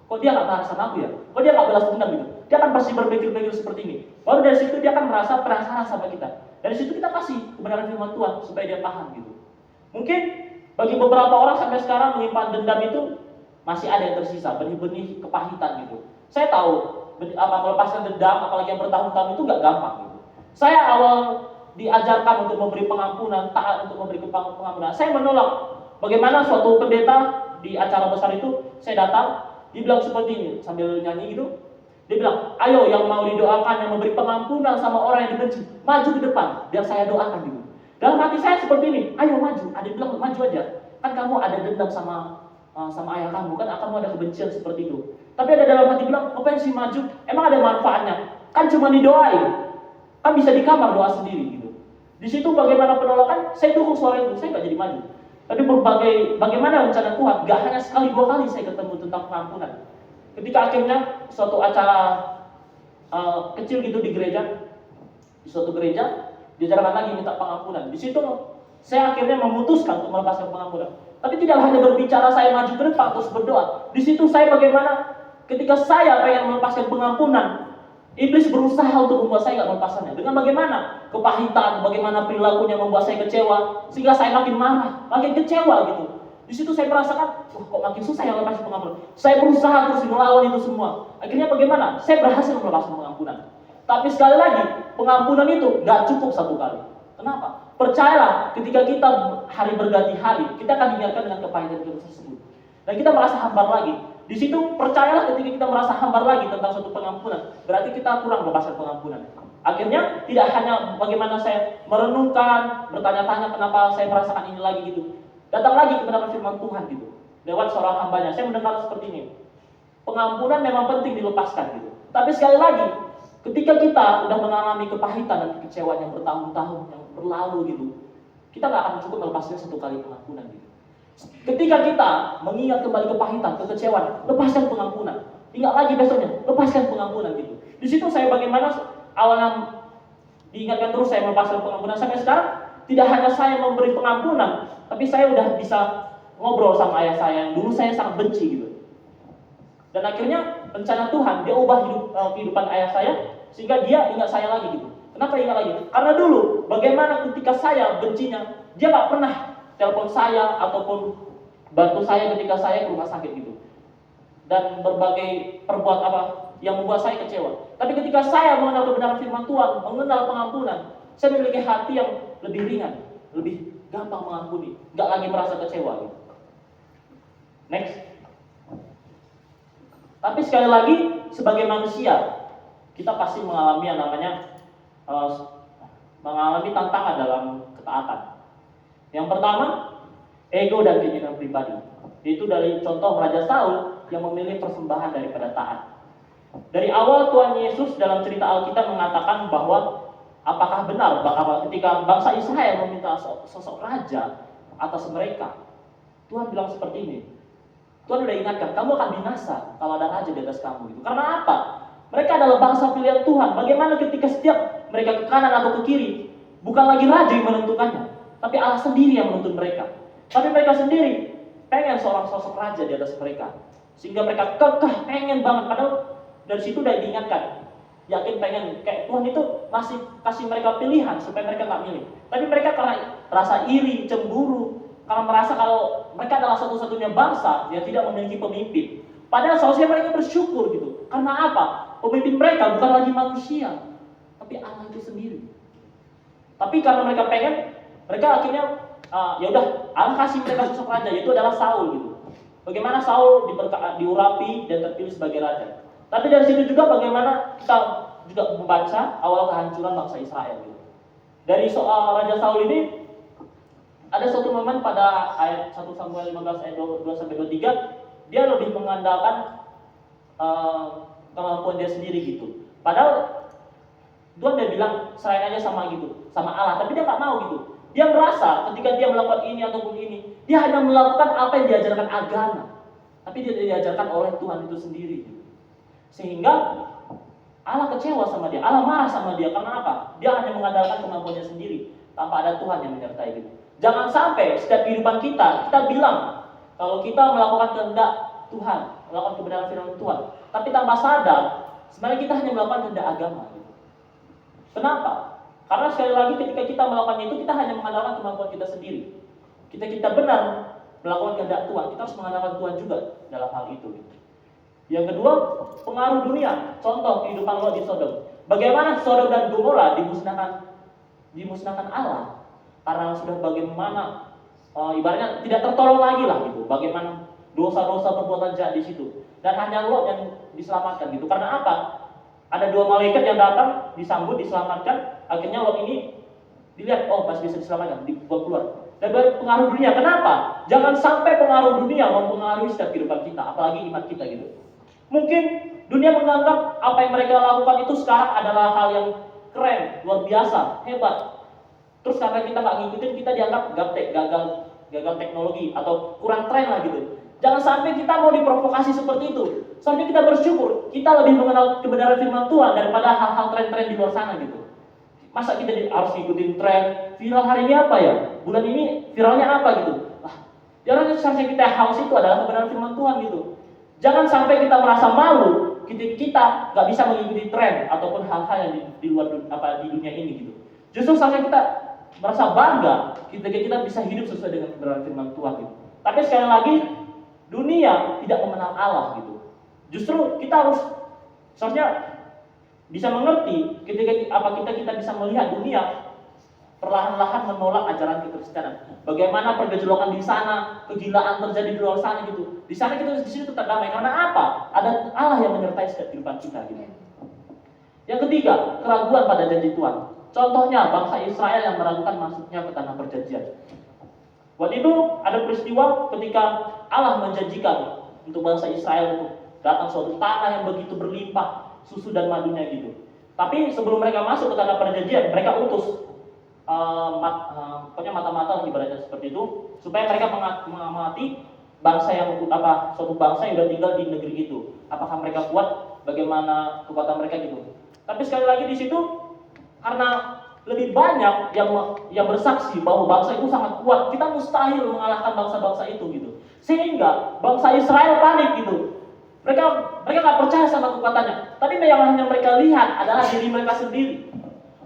Kok dia gak marah sama aku ya? Kok dia gak balas dendam gitu? Dia akan pasti berpikir seperti ini. Baru dari situ dia akan merasa penasaran sama kita. Dari situ kita kasih kebenaran firman Tuhan supaya dia paham gitu. Mungkin bagi beberapa orang sampai sekarang menyimpan dendam itu masih ada yang tersisa, benih-benih kepahitan gitu. Saya tahu melepaskan dendam, apalagi yang bertahun-tahun itu gak gampang gitu. Saya awal diajarkan untuk memberi pengampunan, taat untuk memberi pengampunan. Saya menolak. Bagaimana suatu pendeta di acara besar itu, saya datang, dia bilang seperti ini sambil nyanyi gitu. Dia bilang, ayo yang mau didoakan, yang memberi pengampunan sama orang yang dibenci, maju ke depan, biar saya doakan gitu. Dalam hati saya seperti ini, ayo maju. Ada yang bilang maju aja, kan kamu ada dendam sama ayah kamu, kan kamu ada kebencian seperti itu. Tapi ada dalam hati bilang, ngapain sih maju? Emang ada manfaatnya? Kan cuma didoain, kan bisa di kamar doa sendiri gitu. Di situ bagaimana penolakan? Saya dukung suara itu, saya nggak jadi maju. Tapi bagaimana rencana Tuhan? Gak hanya sekali 2 kali saya ketemu tentang pengampunan. Ketika akhirnya suatu acara kecil gitu di gereja, di suatu gereja, diajarkan lagi minta pengampunan. Di situ saya akhirnya memutuskan untuk melepaskan pengampunan. Tapi tidak hanya berbicara saya maju ke depan terus berdoa. Di situ saya bagaimana ketika saya pengen melepaskan pengampunan, iblis berusaha untuk membuat saya nggak melepaskannya. Dengan bagaimana? Kepahitan, bagaimana perilakunya membuat saya kecewa, sehingga saya makin marah, makin kecewa gitu. Di situ saya merasakan, kok makin susah ya melepaskan pengampunan. Saya berusaha terus melawan itu semua. Akhirnya bagaimana? Saya berhasil melepaskan pengampunan. Tapi sekali lagi, pengampunan itu nggak cukup 1 kali. Kenapa? Percayalah, ketika kita hari berganti hari, kita akan diingatkan dengan kepahitan kita tersebut. Dan kita merasa hambar lagi. Di situ percayalah ketika kita merasa hambar lagi tentang suatu pengampunan, berarti kita kurang melepaskan pengampunan. Akhirnya tidak hanya bagaimana saya merenungkan, bertanya-tanya kenapa saya merasakan ini lagi gitu. Datang lagi kebenaran firman Tuhan gitu. Lewat seorang hambanya, saya mendengar seperti ini. Pengampunan memang penting dilepaskan gitu. Tapi sekali lagi, ketika kita udah mengalami kepahitan dan kekecewaan yang bertahun-tahun yang berlalu gitu, kita nggak akan cukup melepaskan satu kali pengampunan gitu. Ketika kita mengingat kembali kepahitan, kekecewaan, lepaskan pengampunan. Ingat lagi besoknya, lepaskan pengampunan gitu. Di situ saya bagaimana awalnya diingatkan terus saya melepaskan pengampunan sampai sekarang tidak hanya saya memberi pengampunan, tapi saya udah bisa ngobrol sama ayah saya yang dulu saya sangat benci gitu. Dan akhirnya rencana Tuhan dia ubah kehidupan ayah saya sehingga dia ingat saya lagi gitu. Kenapa ingat lagi? Karena dulu bagaimana ketika saya bencinya, dia nggak pernah telepon saya ataupun bantu saya ketika saya ke rumah sakit gitu. Dan berbagai perbuat apa yang membuat saya kecewa. Tapi ketika saya mengenal kebenaran firman Tuhan, mengenal pengampunan, saya memiliki hati yang lebih ringan, lebih gampang mengampuni, nggak lagi merasa kecewa gitu. Next. Tapi sekali lagi sebagai manusia kita pasti mengalami yang namanya mengalami tantangan dalam ketaatan. Yang pertama, ego dan keinginan pribadi. Itu dari contoh Raja Saul yang memilih persembahan daripada taat. Dari awal Tuhan Yesus dalam cerita Alkitab mengatakan bahwa apakah benar bahwa ketika bangsa Israel meminta sosok raja atas mereka, Tuhan bilang seperti ini. Tuhan sudah ingatkan, kamu akan binasa kalau ada raja di atas kamu. Gitu. Karena apa? Mereka adalah bangsa pilihan Tuhan. Bagaimana ketika setiap mereka ke kanan atau ke kiri, bukan lagi raja yang menentukannya, tapi Allah sendiri yang menuntun mereka. Tapi mereka sendiri pengen seorang sosok raja di atas mereka, sehingga mereka kekeh pengen banget. Padahal dari situ udah diingatkan, yakin pengen kayak Tuhan itu masih kasih mereka pilihan supaya mereka nggak milih. Tapi mereka karena rasa iri, cemburu, karena merasa kalau mereka adalah satu-satunya bangsa yang tidak memiliki pemimpin. Padahal seharusnya mereka bersyukur gitu. Karena apa? Pemimpin mereka bukan lagi manusia, tapi Allah itu sendiri. Tapi karena mereka pengen, mereka akhirnya ya udah Allah kasih mereka sosok raja, yaitu adalah Saul gitu. Bagaimana Saul diurapi dan terpilih sebagai raja. Tapi dari situ juga bagaimana kita juga membaca awal kehancuran bangsa Israel gitu. Dari soal Raja Saul ini ada suatu momen pada ayat 1 Samuel 15 ayat 2-23, dia lebih mengandalkan kemampuan dia sendiri gitu. Padahal Tuhan dia bilang serahin aja sama gitu, sama Allah, tapi dia nggak mau gitu. Dia merasa ketika dia melakukan ini ataupun ini, dia hanya melakukan apa yang diajarkan agama, tapi dia diajarkan oleh Tuhan itu sendiri. Gitu. Sehingga Allah kecewa sama dia, Allah marah sama dia karena apa? Dia hanya mengandalkan kemampuannya sendiri tanpa ada Tuhan yang menyertai gitu. Jangan sampai setiap kehidupan kita bilang kalau kita melakukan kehendak Tuhan, melakukan kebenaran firman Tuhan, tapi tanpa sadar sebenarnya kita hanya melakukan kehendak agama. Gitu. Kenapa? Karena sekali lagi ketika kita melakukan itu kita hanya mengandalkan kemampuan kita sendiri. Kita benar melakukan kehendak Tuhan, kita harus mengandalkan Tuhan juga dalam hal itu. Gitu. Yang kedua, pengaruh dunia. Contoh kehidupan Lot di Sodom. Bagaimana Sodom dan Gomora dimusnahkan Allah karena sudah bagaimana ibaratnya tidak tertolong lagi lah gitu. Bagaimana dosa-dosa perbuatan jahat di situ. Dan hanya Lot yang diselamatkan gitu. Karena apa? Ada dua malaikat yang datang, disambut, diselamatkan. Akhirnya Lot ini dilihat, oh masih bisa diselamatkan, dibuang keluar. Dan pengaruh dunia. Kenapa? Jangan sampai pengaruh dunia mempengaruhi setiap kehidupan kita, apalagi iman kita gitu. Mungkin dunia menganggap apa yang mereka lakukan itu sekarang adalah hal yang keren, luar biasa, hebat. Terus karena kita nggak ngikutin, kita dianggap gaptek, gagal teknologi atau kurang tren lah gitu. Jangan sampai kita mau diprovokasi seperti itu. Soalnya kita bersyukur, kita lebih mengenal kebenaran firman Tuhan daripada hal-hal tren-tren di luar sana gitu. Masa kita harus ngikutin tren, viral hari ini apa ya? Bulan ini viralnya apa gitu. Jangan seharusnya kita haus itu adalah kebenaran firman Tuhan gitu. Jangan sampai kita merasa malu ketika kita nggak bisa mengikuti tren ataupun hal-hal yang di luar di dunia ini gitu. Justru seharusnya kita merasa bangga ketika kita bisa hidup sesuai dengan kebenaran firman Tuhan gitu. Tapi sekali lagi dunia tidak mengenal Allah gitu. Justru kita harus seharusnya bisa mengerti ketika kita bisa melihat dunia perlahan-lahan menolak ajaran kekristenan. Bagaimana pergejolokan di sana, kegilaan terjadi di luar sana gitu. Di sana kita di sini tetap damai karena apa? Ada Allah yang menyertai setiap kehidupan kita gitu. Yang ketiga, keraguan pada janji Tuhan. Contohnya bangsa Israel yang meragukan masuknya ke tanah perjanjian. Waktu itu ada peristiwa ketika Allah menjanjikan untuk bangsa Israel untuk datang suatu tanah yang begitu berlimpah susu dan madunya gitu. Tapi sebelum mereka masuk ke tanah perjanjian, mereka utus pokoknya mata-mata ibaratnya seperti itu, supaya mereka mengamati bangsa yang suatu bangsa yang sudah tinggal di negeri itu. Apakah mereka kuat? Bagaimana kekuatan mereka gitu. Tapi sekali lagi di situ karena lebih banyak yang bersaksi bahwa bangsa itu sangat kuat, kita mustahil mengalahkan bangsa-bangsa itu gitu. Sehingga bangsa Israel panik gitu. Mereka nggak percaya sama kekuatannya. Tapi yang hanya mereka lihat adalah diri mereka sendiri.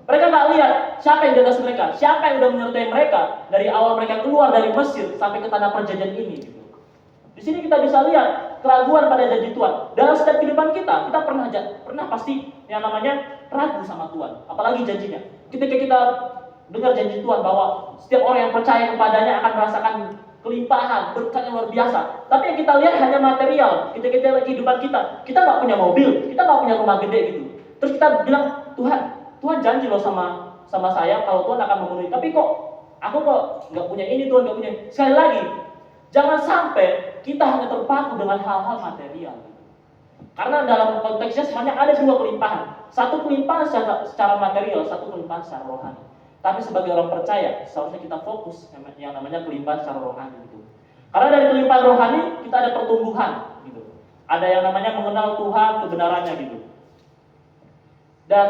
Mereka nggak lihat siapa yang di atas mereka, siapa yang sudah menyertai mereka dari awal mereka keluar dari Mesir sampai ke tanah perjanjian ini. Gitu. Di sini kita bisa lihat keraguan pada janji Tuhan. Dalam setiap kehidupan kita pernah pasti yang namanya ragu sama Tuhan, apalagi janjinya. Ketika kita dengar janji Tuhan bahwa setiap orang yang percaya kepadanya akan merasakan kelimpahan, berkat yang luar biasa. Tapi yang kita lihat hanya material. Ketika kita lihat kehidupan kita nggak punya mobil, kita nggak punya rumah gede gitu. Terus kita bilang, Tuhan janji loh sama saya kalau Tuhan akan memenuhi. Tapi aku nggak punya ini, Tuhan nggak punya. Sekali lagi, jangan sampai kita hanya terpaku dengan hal-hal material. Karena dalam konteksnya sebenarnya ada dua kelimpahan. Satu kelimpahan secara material, satu kelimpahan secara rohani. Tapi sebagai orang percaya, seharusnya kita fokus yang namanya kelimpahan secara rohani gitu. Karena dari kelimpahan rohani kita ada pertumbuhan gitu. Ada yang namanya mengenal Tuhan, kebenarannya gitu. Dan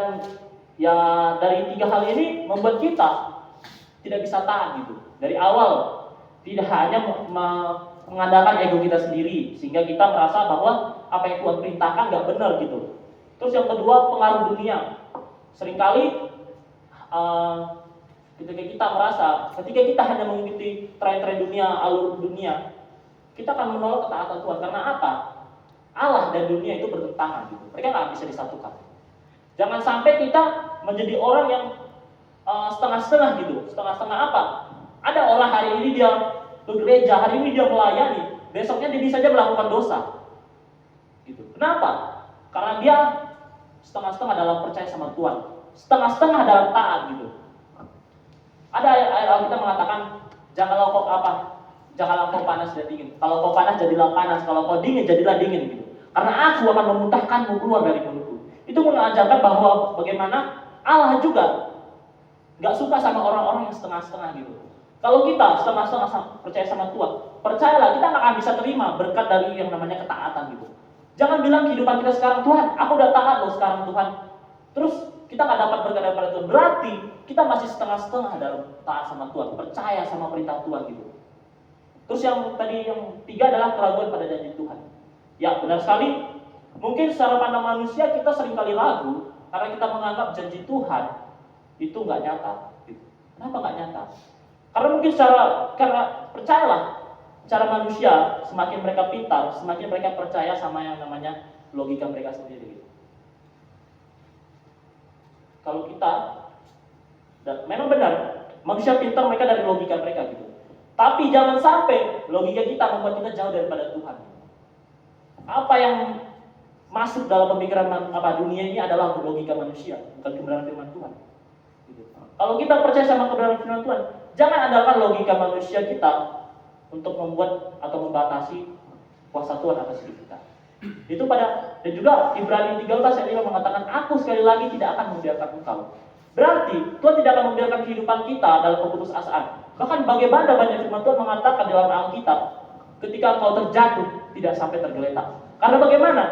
ya dari tiga hal ini membuat kita tidak bisa taat gitu. Dari awal tidak hanya mengandalkan ego kita sendiri sehingga kita merasa bahwa apa yang Tuhan perintahkan nggak benar gitu. Terus yang kedua, pengaruh dunia. Seringkali ketika kita merasa ketika kita hanya mengikuti tren-tren dunia, alur dunia, kita akan menolak ketaatan Tuhan. Karena apa? Allah dan dunia itu bertentangan gitu. Mereka nggak bisa disatukan. Jangan sampai kita menjadi orang yang setengah-setengah gitu. Setengah-setengah apa? Ada orang hari ini dia ke gereja, hari ini dia melayani, besoknya dia bisa saja melakukan dosa. Gitu. Kenapa? Karena dia setengah-setengah dalam percaya sama Tuhan, setengah-setengah dalam taat gitu. Ada ayat Alkitab mengatakan, janganlah kau panas dan dingin. Kalau kau panas jadilah panas, kalau kau dingin jadilah dingin gitu. Karena aku akan memuntahkanmu keluar dari mulutku. Itu mengajarkan bahwa bagaimana Allah juga nggak suka sama orang-orang yang setengah-setengah gitu. Kalau kita setengah-setengah percaya sama Tuhan, percayalah kita nggak akan bisa terima berkat dari yang namanya ketaatan gitu. Jangan bilang kehidupan kita sekarang, Tuhan, aku udah taat loh sekarang Tuhan. Terus kita nggak dapat berkat daripada Tuhan. Berarti kita masih setengah-setengah dalam taat sama Tuhan, percaya sama perintah Tuhan gitu. Terus yang tiga adalah keraguan pada janji Tuhan. Ya benar sekali. Mungkin secara pandang manusia kita seringkali ragu karena kita menganggap janji Tuhan itu nggak nyata. Gitu. Kenapa nggak nyata? Karena mungkin karena percayalah, cara manusia semakin mereka pintar, semakin mereka percaya sama yang namanya logika mereka sendiri. Gitu. Kalau kita, dan memang benar, manusia pintar mereka dari logika mereka gitu. Tapi jangan sampai logika kita membuat kita jauh daripada Tuhan. Apa yang masuk dalam pemikiran dunia ini adalah logika manusia, bukan kebenaran firman Tuhan. Gitu. Kalau kita percaya sama kebenaran firman Tuhan, jangan andalkan logika manusia kita untuk membuat atau membatasi kuasa Tuhan atas hidup kita. Itu dan juga Ibrani 13 ayat 5 mengatakan, aku sekali lagi tidak akan membiarkan engkau. Berarti Tuhan tidak akan membiarkan kehidupan kita dalam keputusasaan. Bahkan bagaimana banyak firman Tuhan mengatakan dalam Alkitab, ketika engkau terjatuh tidak sampai tergeletak. Karena bagaimana?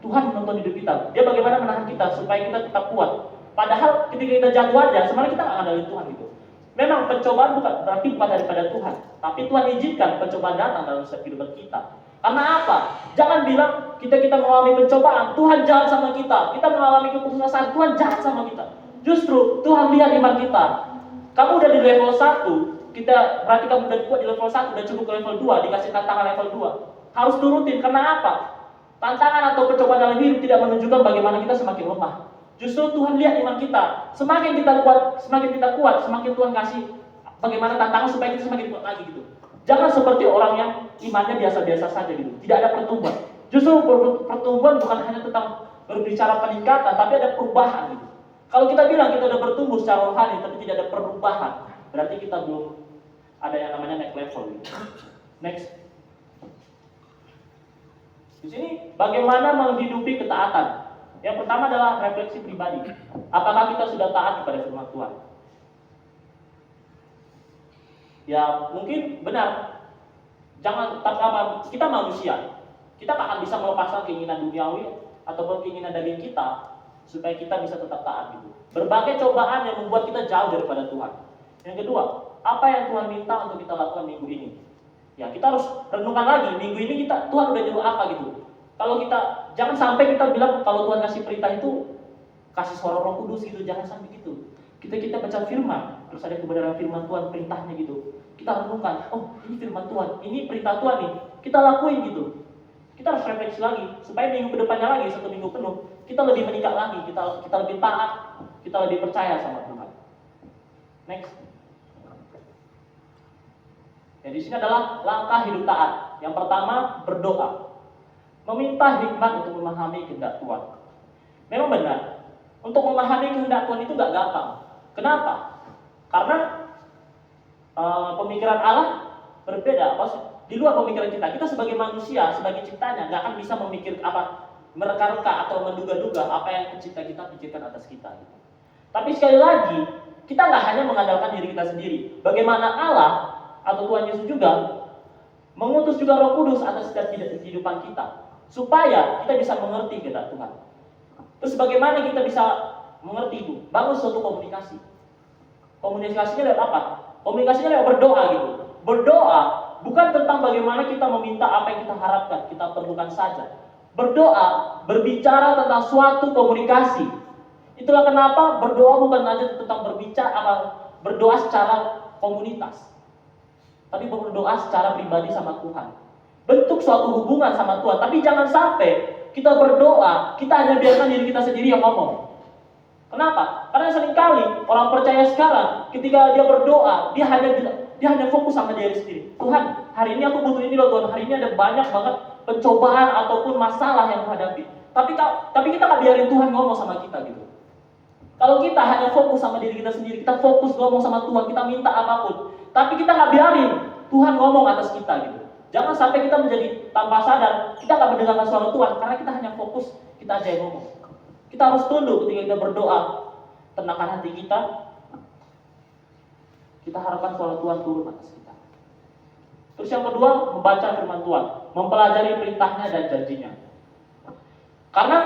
Tuhan menonton hidup kita. Dia bagaimana menahan kita supaya kita tetap kuat. Padahal ketika kita jatuh aja, sebenarnya kita nggak ngandalin Tuhan gitu. Memang pencobaan bukan daripada Tuhan, tapi Tuhan izinkan pencobaan datang dalam setiap kehidupan kita. Karena apa? Jangan bilang kita mengalami pencobaan, Tuhan jahat sama kita. Kita mengalami keputusasaan, Tuhan jahat sama kita. Justru Tuhan lihat iman kita. Kamu udah di level 1, berarti kamu udah kuat di level 1, udah cukup ke level 2, dikasih tantangan level 2. Harus turutin, karena apa? Tantangan atau pencobaan dalam hidup tidak menunjukkan bagaimana kita semakin lemah. Justru Tuhan lihat iman kita. Semakin kita kuat, semakin Tuhan kasih bagaimana tantangan supaya kita semakin kuat lagi gitu. Jangan seperti orang yang imannya biasa-biasa saja gitu. Tidak ada pertumbuhan. Justru pertumbuhan bukan hanya tentang berbicara peningkatan, tapi ada perubahan gitu. Kalau kita bilang kita udah bertumbuh secara rohani, tapi tidak ada perubahan, berarti kita belum ada yang namanya naik level gitu. Next. Di sini bagaimana menghidupi ketaatan? Yang pertama adalah refleksi pribadi. Apakah kita sudah taat kepada firman Tuhan? Ya mungkin benar. Jangan kita manusia. Kita tak akan bisa melepaskan keinginan duniawi ataupun keinginan daging kita supaya kita bisa tetap taat gitu. Berbagai cobaan yang membuat kita jauh daripada Tuhan. Yang kedua, apa yang Tuhan minta untuk kita lakukan minggu ini? Ya kita harus renungkan lagi, minggu ini Tuhan udah nyuruh apa gitu. Kalau kita, jangan sampai kita bilang kalau Tuhan kasih perintah itu kasih suara Roh Kudus gitu, jangan sampai gitu. Kita baca firman, terus ada kebenaran firman Tuhan, perintahnya gitu. Kita renungkan, oh ini firman Tuhan, ini perintah Tuhan nih, kita lakuin gitu. Kita harus refleksi lagi, supaya minggu kedepannya lagi, 1 minggu penuh, kita lebih meningkat lagi, kita lebih taat, kita lebih percaya sama Tuhan. Next. Ya, di sini adalah langkah hidup taat. Yang pertama, berdoa. Meminta hikmat untuk memahami kehendak Tuhan. Memang benar, untuk memahami kehendak Tuhan itu gak gampang. Kenapa? Karena pemikiran Allah berbeda. Di luar pemikiran kita. Kita sebagai manusia, sebagai ciptanya, gak akan bisa mereka-reka atau menduga-duga apa yang pencipta kita pikirkan atas kita. Tapi sekali lagi, kita gak hanya mengandalkan diri kita sendiri. Bagaimana Allah atau Tuhan Yesus juga mengutus juga Roh Kudus atas setiap kehidupan kita, supaya kita bisa mengerti kehendak Tuhan. Terus bagaimana kita bisa mengerti itu? Bangun suatu komunikasi. Komunikasinya lewat apa? Komunikasinya lewat berdoa gitu. Berdoa bukan tentang bagaimana kita meminta apa yang kita harapkan, kita perlukan saja. Berdoa berbicara tentang suatu komunikasi. Itulah kenapa berdoa bukan saja tentang berdoa secara komunitas, tapi berdoa secara pribadi sama Tuhan. Bentuk suatu hubungan sama Tuhan. Tapi jangan sampai kita berdoa, kita hanya biarkan diri kita sendiri yang ngomong. Kenapa? Karena seringkali orang percaya sekarang, ketika dia berdoa, dia hanya fokus sama diri sendiri. Tuhan, hari ini aku butuh ini loh Tuhan. Hari ini ada banyak banget pencobaan ataupun masalah yang menghadapi. Tapi kita nggak biarin Tuhan ngomong sama kita gitu. Kalau kita hanya fokus sama diri kita sendiri, kita fokus ngomong sama Tuhan, kita minta apapun, tapi kita nggak biarin Tuhan ngomong atas kita gitu. Jangan sampai kita menjadi tanpa sadar, kita nggak mendengarkan suara Tuhan, karena kita hanya fokus, kita aja yang ngomong. Kita harus tunduk ketika kita berdoa, tenangkan hati kita, kita harapkan suara Tuhan turun atas kita. Terus yang kedua, membaca firman Tuhan, mempelajari perintahnya dan janjinya. Karena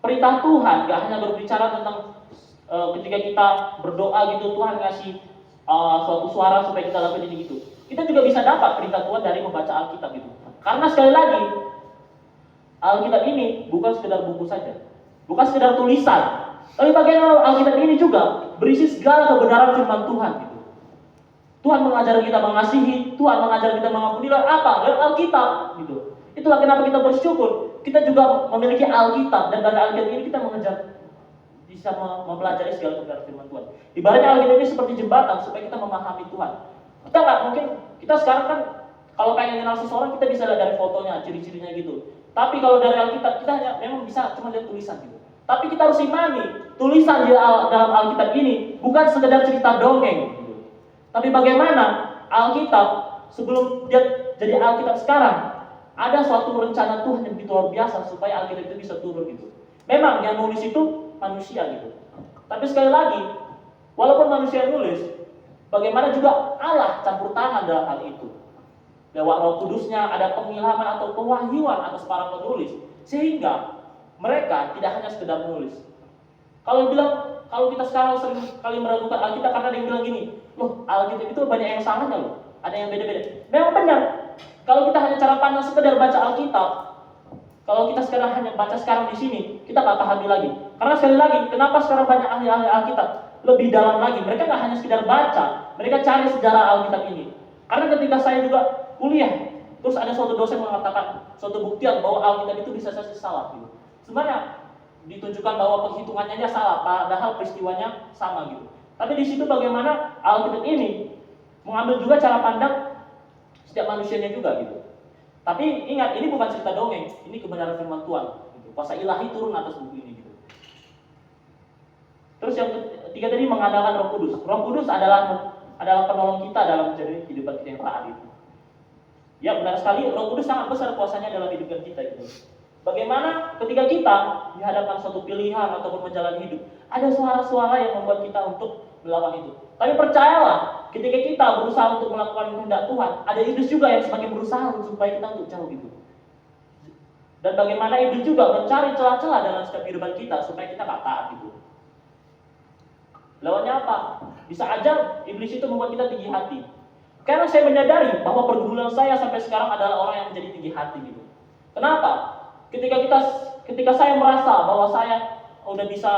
perintah Tuhan gak hanya berbicara tentang ketika kita berdoa gitu, Tuhan ngasih suatu suara supaya kita lakukan ini gitu. Kita juga bisa dapat perintah Tuhan dari membaca Alkitab gitu. Karena sekali lagi, Alkitab ini bukan sekedar buku saja, bukan sekedar tulisan. Tapi bagaimana Alkitab ini juga berisi segala kebenaran firman Tuhan gitu. Tuhan mengajar kita mengasihi, Tuhan mengajar kita mengampuni lewat apa? Lewat Alkitab gitu. Itulah kenapa kita bersyukur. Kita juga memiliki Alkitab, dan dari Alkitab ini kita bisa mempelajari segala kebenaran firman Tuhan. Ibaratnya Alkitab ini seperti jembatan supaya kita memahami Tuhan. Kita nggak mungkin, kita sekarang kan kalau pengen kenal seseorang kita bisa lihat dari fotonya, ciri-cirinya gitu. Tapi kalau dari Alkitab kita hanya memang bisa cuma lihat tulisan gitu. Tapi kita harus imani tulisan di dalam Alkitab ini bukan sekedar cerita dongeng gitu. Tapi bagaimana Alkitab sebelum dia jadi Alkitab sekarang, ada suatu rencana Tuhan yang begitu luar biasa supaya Alkitab itu bisa turun gitu. Memang yang nulis itu manusia gitu. Tapi sekali lagi, walaupun manusia yang nulis, bagaimana juga Allah campur tangan dalam hal itu. Lewat Roh Kudusnya ada pengilhaman atau pewahyuan atas para penulis, sehingga mereka tidak hanya sekedar menulis. Kalau kita sekarang sering kali meragukan Alkitab karena ada yang bilang gini, loh Alkitab itu banyak yang salahnya loh, ada yang beda-beda. Memang benar. Kalau kita hanya cara pandang sekedar baca Alkitab, kalau kita sekarang hanya baca sekarang di sini, kita nggak pahami lagi. Karena sekali lagi, kenapa sekarang banyak ahli-ahli Alkitab lebih dalam lagi? Mereka nggak hanya sekedar baca, mereka cari sejarah Alkitab ini. Karena ketika saya juga kuliah, terus ada suatu dosen mengatakan suatu buktian bahwa Alkitab itu bisa saja salah. Gitu. Sebenarnya ditunjukkan bahwa penghitungannya aja salah, padahal peristiwanya sama gitu. Tapi di situ bagaimana Alkitab ini mengambil juga cara pandang setiap manusianya juga gitu. Tapi ingat, ini bukan cerita dongeng, ini kebenaran firman Tuhan. Gitu. Kuasa ilahi turun atas buku ini. Gitu. Terus yang ketiga tadi mengandalkan Roh Kudus. Roh Kudus adalah penolong kita dalam menjalani kehidupan kita yang taat itu. Ya benar sekali, Roh Kudus sangat besar kuasanya dalam kehidupan kita itu. Bagaimana ketika kita dihadapkan suatu pilihan ataupun menjalani hidup, ada suara-suara yang membuat kita untuk melawan itu. Tapi percayalah, ketika kita berusaha untuk melakukan kehendak Tuhan, ada iblis juga yang semakin berusaha supaya kita untuk jauh gitu. Dan bagaimana iblis juga mencari celah-celah dalam setiap kehidupan kita supaya kita nggak taat gitu. Lawannya apa? Bisa aja iblis itu membuat kita tinggi hati. Karena saya menyadari bahwa pergumulan saya sampai sekarang adalah orang yang menjadi tinggi hati gitu. Kenapa? Ketika saya merasa bahwa saya udah bisa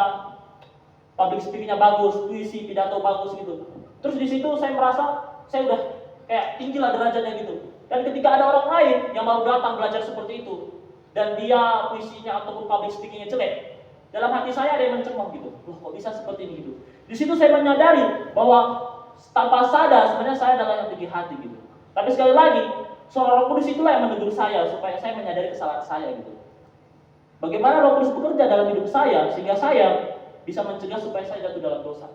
public speaking-nya bagus, puisi, pidato bagus gitu. Terus di situ saya merasa saya udah kayak tinggilah derajatnya gitu. Dan ketika ada orang lain yang baru datang belajar seperti itu dan dia puisinya ataupun public speaking-nya jelek, dalam hati saya ada yang mencemooh gitu. Loh, kok bisa seperti ini gitu. Di situ saya menyadari bahwa tanpa sadar sebenarnya saya adalah yang tinggi hati gitu. Tapi sekali lagi, suara Roh Kudus itulah yang menegur saya supaya saya menyadari kesalahan saya gitu. Bagaimana Roh Kudus bekerja dalam hidup saya sehingga saya bisa mencegah supaya saya jatuh dalam dosa.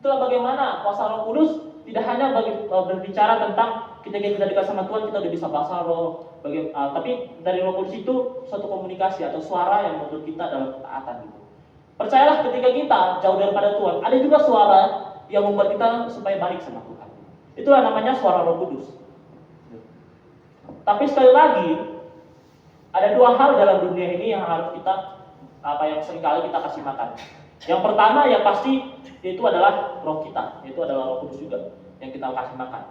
Itulah bagaimana kuasa Roh Kudus tidak hanya berbicara tentang ketika kita dekat sama Tuhan kita udah bisa bahasa roh, tapi dari Roh Kudus itu suatu komunikasi atau suara yang menuntut kita dalam ketaatan gitu. Percayalah ketika kita jauh daripada Tuhan, ada juga suara yang membuat kita supaya balik sama Tuhan. Itulah namanya suara Roh Kudus. Tapi sekali lagi, ada dua hal dalam dunia ini yang harus kita yang seringkali kita kasih makan. Yang pertama yang pasti itu adalah roh kita, itu adalah Roh Kudus juga yang kita kasih makan.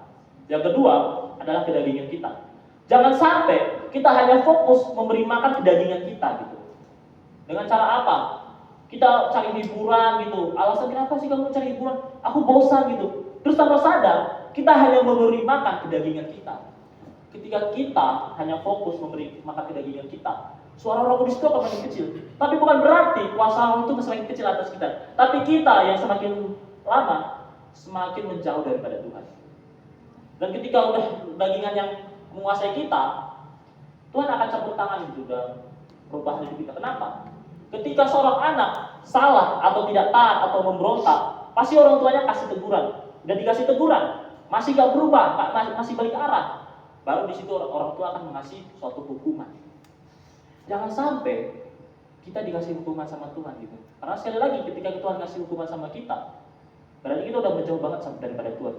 Yang kedua adalah kedagingan kita. Jangan sampai kita hanya fokus memberi makan kedagingan kita gitu. Dengan cara apa? Kita cari hiburan gitu. Alasan kenapa sih kamu cari hiburan? Aku bosan gitu. Terus tanpa sadar kita hanya memberi makan kedagingan kita. Ketika kita hanya fokus memberi makan kedagingan kita, suara Roh Kudus itu akan makin kecil. Tapi bukan berarti kuasa Roh itu semakin kecil atas kita. Tapi kita yang semakin lama semakin menjauh daripada Tuhan. Dan ketika udah dagingan yang menguasai kita, Tuhan akan campur tangan gitu dalam perubahan hidup kita. Kenapa? Ketika seorang anak salah atau tidak taat atau memberontak, pasti orang tuanya kasih teguran. Dan dikasih teguran, masih gak berubah, masih balik arah. Baru di situ orang tua akan mengasih suatu hukuman. Jangan sampai kita dikasih hukuman sama Tuhan gitu. Karena sekali lagi ketika Tuhan kasih hukuman sama kita, berarti kita udah menjauh banget daripada Tuhan.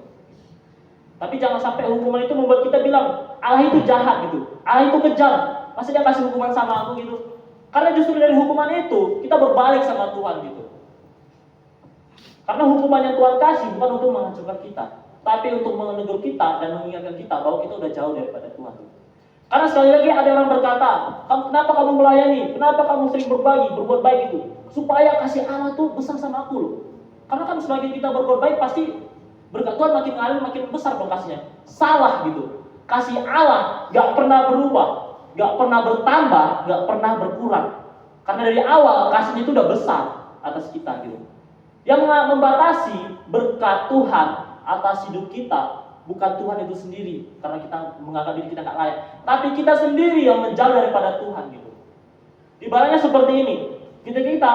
Tapi jangan sampai hukuman itu membuat kita bilang Allah itu jahat gitu, Allah itu kejam, masa dia kasih hukuman sama aku gitu. Karena justru dari hukuman itu kita berbalik sama Tuhan gitu. Karena hukuman yang Tuhan kasih bukan untuk menghancurkan kita, tapi untuk menegur kita dan mengingatkan kita bahwa kita udah jauh daripada Tuhan. Karena sekali lagi ada orang berkata, kenapa kamu melayani? Kenapa kamu sering berbagi, berbuat baik itu? Supaya kasih Allah tuh besar sama aku loh. Karena kan semakin kita berbuat baik pasti berkat Tuhan makin ngalir, makin besar berkasnya. Salah gitu. Kasih Allah gak pernah berubah, gak pernah bertambah, gak pernah berkurang. Karena dari awal kasihnya itu udah besar atas kita gitu. Yang membatasi berkat Tuhan atas hidup kita bukan Tuhan itu sendiri, karena kita menganggap diri kita gak layak, tapi kita sendiri yang menjauh daripada Tuhan gitu. Ibaratnya seperti ini, kita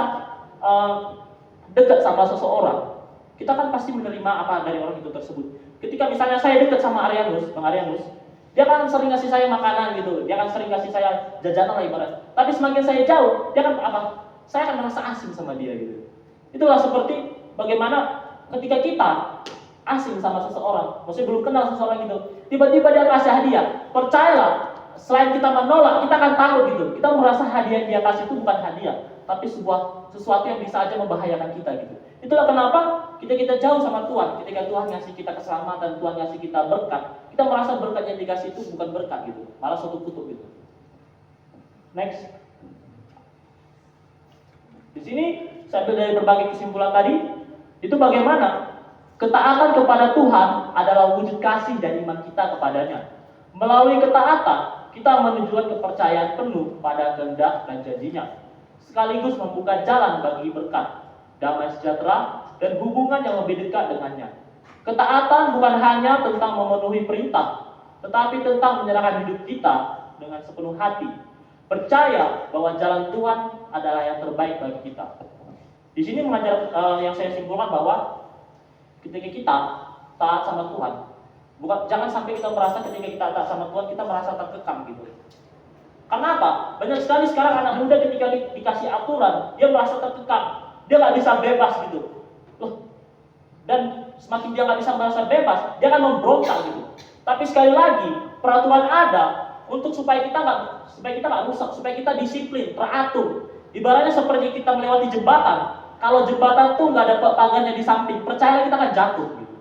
dekat sama seseorang, kita kan pasti menerima apa dari orang itu tersebut. Ketika misalnya saya dekat sama Bang Arianus, dia kan sering kasih saya makanan gitu, dia kan sering kasih saya jajanan lah ibarat. Tapi semakin saya jauh, dia kan saya akan merasa asing sama dia gitu. Itulah seperti bagaimana ketika kita asing sama seseorang, maksudnya belum kenal seseorang gitu, tiba-tiba dia kasih hadiah. Percayalah, selain kita menolak, kita akan tahu gitu. Kita merasa hadiah yang dia kasih itu bukan hadiah, tapi sesuatu yang bisa aja membahayakan kita gitu. Itulah kenapa kita jauh sama Tuhan. Ketika Tuhan ngasih kita keselamatan, Tuhan ngasih kita berkat, kita merasa berkat yang dikasih itu bukan berkat gitu, malah suatu kutuk gitu. Next. Di sini saya ambil dari berbagai kesimpulan tadi, itu bagaimana ketaatan kepada Tuhan adalah wujud kasih dan iman kita kepadanya. Melalui ketaatan, kita menunjukkan kepercayaan penuh pada kehendak dan janjinya, sekaligus membuka jalan bagi berkat, damai sejahtera, dan hubungan yang lebih dekat dengannya. Ketaatan bukan hanya tentang memenuhi perintah, tetapi tentang menyerahkan hidup kita dengan sepenuh hati. Percaya bahwa jalan Tuhan adalah yang terbaik bagi kita. Di sini mengajar yang saya simpulkan bahwa ketika kita taat sama Tuhan, jangan sampai kita merasa ketika kita taat sama Tuhan kita merasa terkekang gitu. Karena apa? Banyak sekali sekarang anak muda ketika dikasih aturan, dia merasa terkekang, dia nggak bisa bebas gitu. Loh, dan semakin dia nggak bisa merasa bebas, dia akan memberontak gitu. Tapi sekali lagi, peraturan ada untuk supaya kita nggak rusak, supaya kita disiplin, teratur. Ibaratnya seperti kita melewati jembatan. Kalau jembatan tuh nggak ada pagarnya di samping, percayalah kita akan jatuh gitu.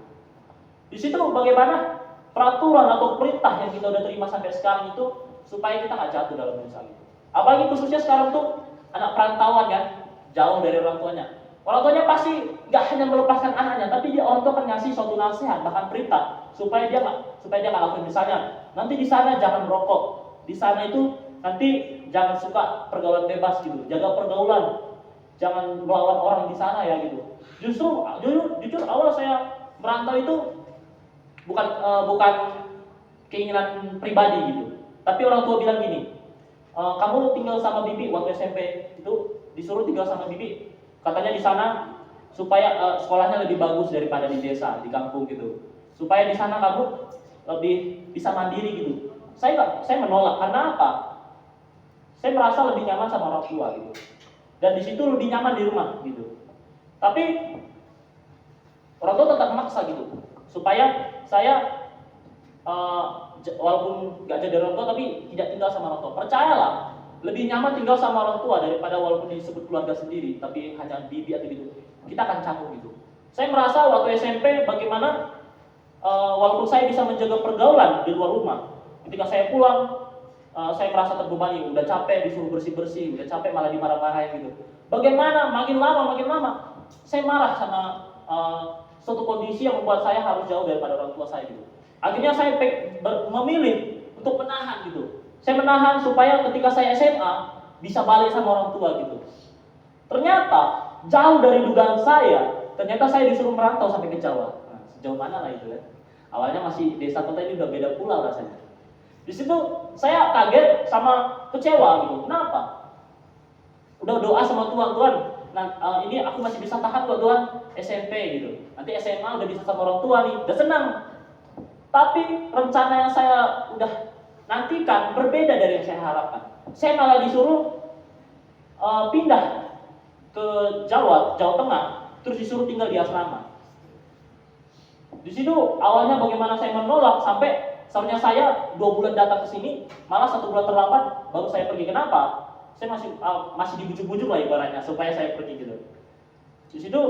Di situ bagaimana peraturan atau perintah yang kita udah terima sampai sekarang itu supaya kita nggak jatuh dalam dosa itu. Apalagi khususnya sekarang tuh anak perantauan kan, jauh dari orang tuanya. Orang tuanya pasti nggak hanya melepaskan anaknya, tapi orang tua akan ngasih suatu nasihat, bahkan perintah supaya dia nggak lakukan. Misalnya, nanti di sana jangan merokok, di sana itu nanti jangan suka pergaulan bebas gitu, jaga pergaulan, jangan melawan orang di sana ya gitu. Jujur awal saya merantau itu bukan keinginan pribadi gitu, tapi orang tua bilang gini, kamu tinggal sama bibi waktu SMP itu disuruh tinggal sama bibi. Katanya di sana supaya sekolahnya lebih bagus daripada di desa, di kampung gitu. Supaya di sana kamu lebih bisa mandiri gitu. Saya menolak karena apa? Saya merasa lebih nyaman sama orang tua gitu. Dan di situ lebih nyaman di rumah gitu. Tapi orang tua tetap memaksa gitu. Supaya saya walaupun gak jadi orang tua tapi tidak tinggal sama orang tua. Percayalah, lebih nyaman tinggal sama orang tua daripada walaupun disebut keluarga sendiri tapi hanya bibi atau gitu. Kita akan canggung gitu. Saya merasa waktu SMP bagaimana walaupun saya bisa menjaga pergaulan di luar rumah, ketika saya pulang saya merasa terbebani, udah capek disuruh bersih-bersih, udah capek malah dimarah-marahin gitu. Bagaimana makin lama saya marah sama suatu kondisi yang membuat saya harus jauh daripada orang tua saya gitu. Akhirnya saya memilih untuk menahan gitu. Saya menahan supaya ketika saya SMA bisa balik sama orang tua gitu. Ternyata jauh dari dugaan saya, ternyata saya disuruh merantau sampai ke Jawa. Nah, sejauh mana lah itu ya? Awalnya masih desa kota ini udah beda pulau rasanya. Di situ saya kaget sama kecewa gitu. Kenapa? Udah doa sama Tuhan, nah, ini aku masih bisa tahan kok Tuhan SMP gitu. Nanti SMA udah bisa sama orang tua nih, udah senang. Tapi rencana yang saya udah nantikan berbeda dari yang saya harapkan. Saya malah disuruh pindah ke Jawa Tengah, terus disuruh tinggal di asrama. Di situ awalnya bagaimana saya menolak sampai seharusnya saya 2 bulan datang ke sini, malah 1 bulan terlambat baru saya pergi. Kenapa? Saya masih dibujuk-bujuk lah ibaratnya supaya saya pergi gitu. Di situ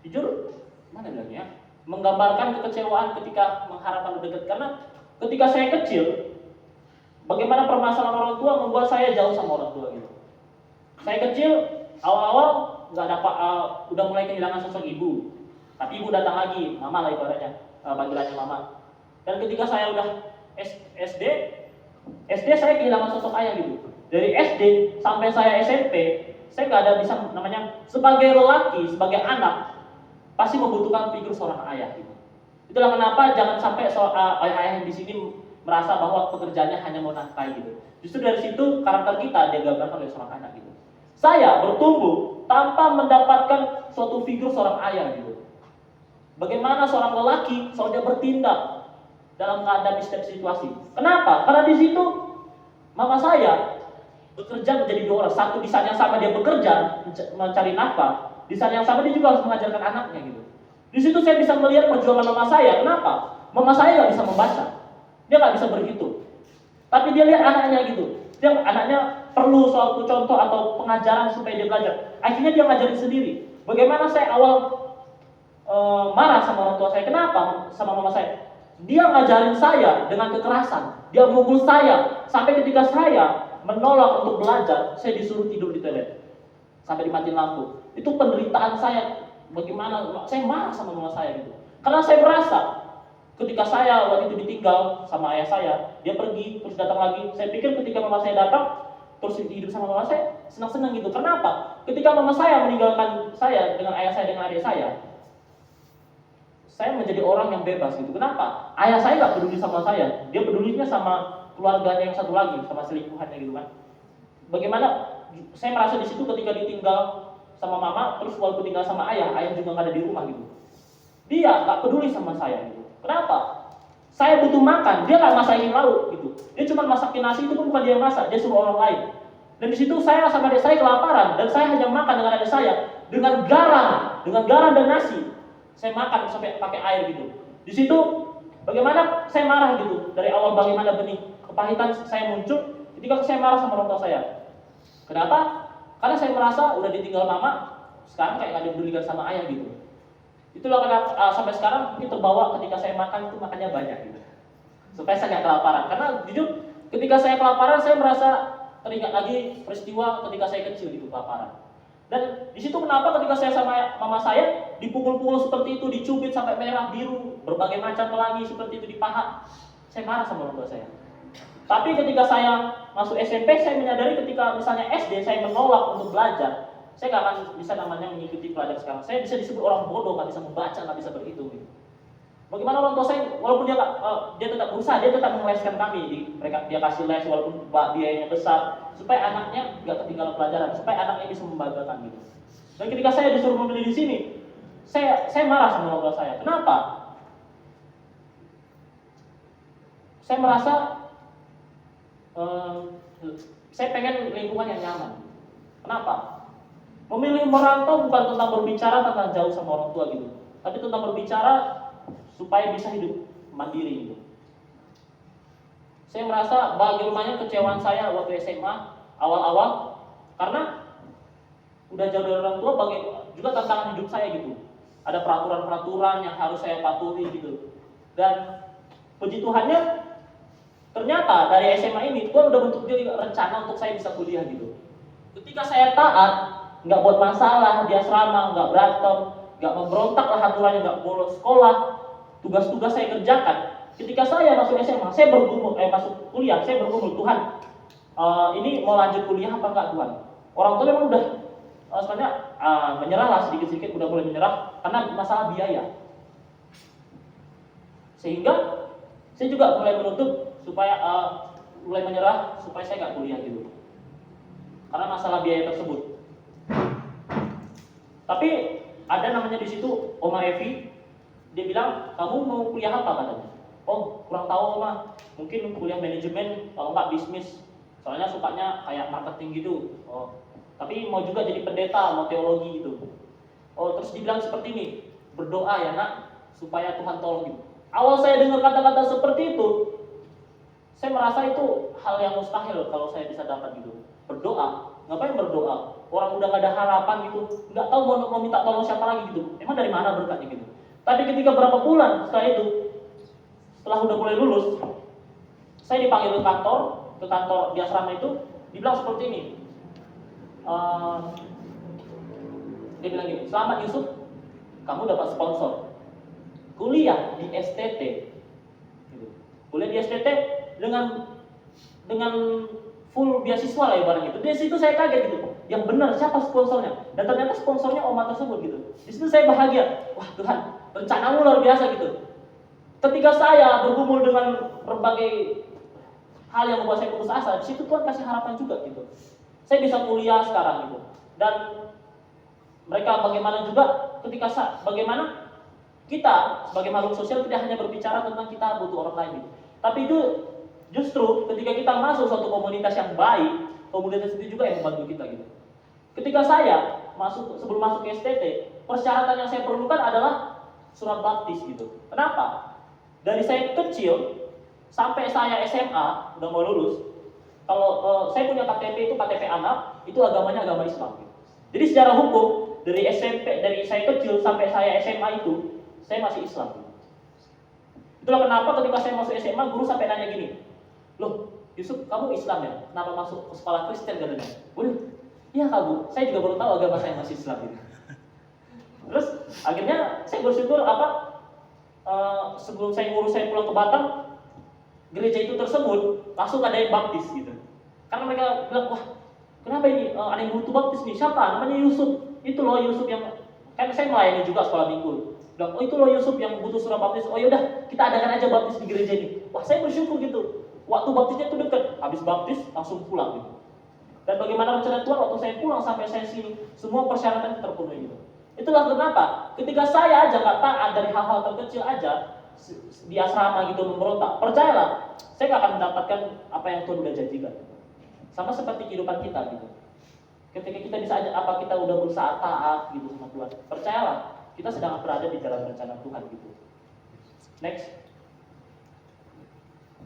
jujur mana bilangnya? Menggambarkan kekecewaan ketika mengharapkan dekat, karena ketika saya kecil bagaimana permasalahan orang tua membuat saya jauh sama orang tua gitu. Saya kecil awal-awal nggak dapat udah mulai kehilangan sosok ibu, tapi ibu datang lagi, mama lah ibaratnya, panggilannya mama. Dan ketika saya udah SD saya kehilangan sosok ayah gitu. Dari SD sampai saya SMP saya nggak ada bisa namanya sebagai lelaki, sebagai anak pasti membutuhkan figur seorang ayah gitu. Itulah kenapa jangan sampai ayah-ayah yang di sini merasa bahwa pekerjaannya hanya mau nafkahi gitu. Justru dari situ karakter kita digambarkan oleh seorang anak gitu. Saya bertumbuh tanpa mendapatkan suatu figur seorang ayah gitu. Bagaimana seorang lelaki dia bertindak dalam menghadapi setiap situasi. Kenapa? Karena di situ mama saya bekerja menjadi 2 orang. Satu di saat yang sama dia bekerja mencari nafkah, di saat yang sama dia juga harus mengajarkan anaknya gitu. Di situ saya bisa melihat perjuangan mama saya. Kenapa? Mama saya nggak bisa membaca, dia nggak bisa berhitung. Tapi dia lihat anaknya gitu. Dia anaknya perlu suatu contoh atau pengajaran supaya dia belajar. Akhirnya dia ngajarin sendiri. Bagaimana saya awal marah sama orang tua saya. Kenapa? Sama mama saya. Dia ngajarin saya dengan kekerasan. Dia mukul saya sampai ketika saya menolak untuk belajar, saya disuruh tidur di toilet sampai dimatiin lampu. Itu penderitaan saya. Bagaimana saya marah sama mama saya gitu. Karena saya merasa ketika saya waktu itu ditinggal sama ayah saya, dia pergi terus datang lagi. Saya pikir ketika mama saya datang terus hidup sama mama saya senang-senang gitu. Kenapa? Ketika mama saya meninggalkan saya dengan ayah saya dengan adik saya saya menjadi orang yang bebas gitu. Kenapa? Ayah saya nggak peduli sama saya, dia pedulinya sama keluarganya yang satu lagi, sama selingkuhannya gitu kan. Bagaimana saya merasa di situ ketika ditinggal sama mama, terus walaupun tinggal sama ayah juga nggak ada di rumah gitu. Dia nggak peduli sama saya gitu. Kenapa? Saya butuh makan, dia nggak masakin lauk gitu. Dia cuma masakin nasi, itu pun bukan dia yang masak, dia suruh orang lain. Dan di situ saya sama adik saya kelaparan, dan saya hanya makan dengan adik saya dengan garam dan nasi. Saya makan sampai pakai air gitu. Di situ bagaimana saya marah gitu. Dari awal bagaimana benih kepahitan saya muncul ketika saya marah sama orang tua saya. Kenapa? Karena saya merasa udah ditinggal mama, sekarang kayak gak dipedulikan sama ayah gitu. Itulah kenapa sampai sekarang mungkin terbawa ketika saya makan itu makannya banyak gitu. Supaya saya gak kelaparan. Karena jujur ketika saya kelaparan saya merasa teringat lagi peristiwa ketika saya kecil gitu kelaparan. Dan di situ kenapa ketika saya sama mama saya dipukul-pukul seperti itu, dicubit sampai merah biru, berbagai macam pelangi seperti itu di paha, saya marah sama orang tua saya. Tapi ketika saya masuk SMP, saya menyadari ketika misalnya SD saya menolak untuk belajar, saya nggak akan bisa namanya mengikuti pelajaran sekarang. Saya bisa disebut orang bodoh, nggak bisa membaca, nggak bisa berhitung. Gitu. Bagaimana orang tua saya, walaupun dia tetap berusaha, dia tetap meleskan kami, dia kasih les walaupun biayanya besar, supaya anaknya nggak ketinggalan pelajaran, supaya anaknya bisa membanggakan gitu. Dan ketika saya disuruh membeli di sini, saya marah sama orang tua saya. Kenapa? Saya merasa saya pengen lingkungan yang nyaman. Kenapa? Memilih merantau bukan tentang berbicara tentang jauh sama orang tua gitu, tapi tentang berbicara supaya bisa hidup mandiri gitu. Saya merasa bagaimana kecewaan saya waktu SMA awal-awal karena udah jauh dari orang tua, juga tantangan hidup saya gitu. Ada peraturan-peraturan yang harus saya patuhi gitu. Dan puji Tuhannya ternyata dari SMA ini Tuhan udah bentuk juga rencana untuk saya bisa kuliah gitu. Ketika saya taat, nggak buat masalah di asrama, nggak berantem, nggak memberontak lah aturannya, nggak bolos sekolah, tugas-tugas saya kerjakan. Ketika saya masuk SMA, saya masuk kuliah, saya bergumul, Tuhan, ini mau lanjut kuliah apa enggak Tuhan? Orang tua memang udah sebenarnya menyerah lah sedikit-sedikit, udah mulai menyerah karena masalah biaya. Sehingga saya juga mulai menutup supaya mulai menyerah supaya saya nggak kuliah gitu. Karena masalah biaya tersebut. Tapi ada namanya di situ Oma Evi, dia bilang, kamu mau kuliah apa katanya? Oh, kurang tahu Oma, mungkin kuliah manajemen, kalau nggak bisnis. Soalnya sukanya kayak marketing gitu. Oh, tapi mau juga jadi pendeta, mau teologi gitu. Oh, terus dibilang seperti ini, berdoa ya nak, supaya Tuhan tolong gitu. Awal saya dengar kata-kata seperti itu, saya merasa itu hal yang mustahil kalau saya bisa dapat gitu. Berdoa, ngapain berdoa? Orang udah gak ada harapan gitu, nggak tahu mau minta tolong siapa lagi gitu. Emang dari mana berkatnya gitu? Tapi ketika berapa bulan setelah itu, setelah udah mulai lulus, saya dipanggil ke kantor di asrama itu, dibilang seperti ini. Dia bilang gini, selamat Yusuf, kamu dapat sponsor kuliah di STT. Gitu. Kuliah di STT dengan full beasiswa lah ibaratnya gitu. Di situ saya kaget gitu. Yang benar siapa sponsornya? Dan ternyata sponsornya oma tersebut gitu. Di situ saya bahagia. Wah Tuhan, rencanamu luar biasa gitu. Ketika saya bergumul dengan berbagai hal yang membuat saya putus asa, di situ Tuhan kasih harapan juga gitu. Saya bisa kuliah sekarang gitu. Dan mereka bagaimana juga ketika bagaimana kita sebagai makhluk sosial tidak hanya berbicara tentang kita butuh orang lain gitu. Tapi itu justru ketika kita masuk suatu komunitas yang baik, komunitas itu juga yang membantu kita gitu. Ketika saya sebelum masuk ke STT, persyaratan yang saya perlukan adalah surat baptis gitu. Kenapa? Dari saya kecil sampai saya SMA udah mau lulus, kalau saya punya KTP itu KTP anak, itu agamanya agama Islam. Gitu. Jadi secara hukum dari saya kecil sampai saya SMA itu saya masih Islam. Itulah kenapa ketika saya masuk SMA guru sampai nanya gini, loh Yusuf kamu Islam ya? Kenapa masuk ke sekolah Kristen katanya? Waduh, iya Kak Bu, saya juga baru tahu agama saya masih Islam gitu. Terus akhirnya saya bersyukur sebelum saya pulang ke Batam, gereja itu tersebut langsung ada yang baptis gitu. Karena mereka bilang, wah kenapa ini ada yang butuh baptis nih? Siapa? Namanya Yusuf. Itu loh Yusuf yang kan saya melayani juga sekolah minggu. bilang, oh itu loh Yusuf yang butuh surat baptis, oh yaudah kita adakan aja baptis di gereja ini. Wah saya bersyukur gitu, waktu baptisnya itu dekat, habis baptis langsung pulang gitu. Dan bagaimana rencana Tuhan waktu saya pulang sampai saya sini, semua persyaratan terpenuhi gitu. Itulah kenapa ketika saya aja nggak taat dari hal-hal terkecil aja di asrama gitu memberontak, percayalah saya nggak akan mendapatkan apa yang Tuhan udah janjikan. Sama seperti kehidupan kita gitu. Ketika kita bisa aja apa kita udah berusaha taat gitu sama Tuhan, percayalah kita sedang berada di jalan rencana Tuhan gitu. Next,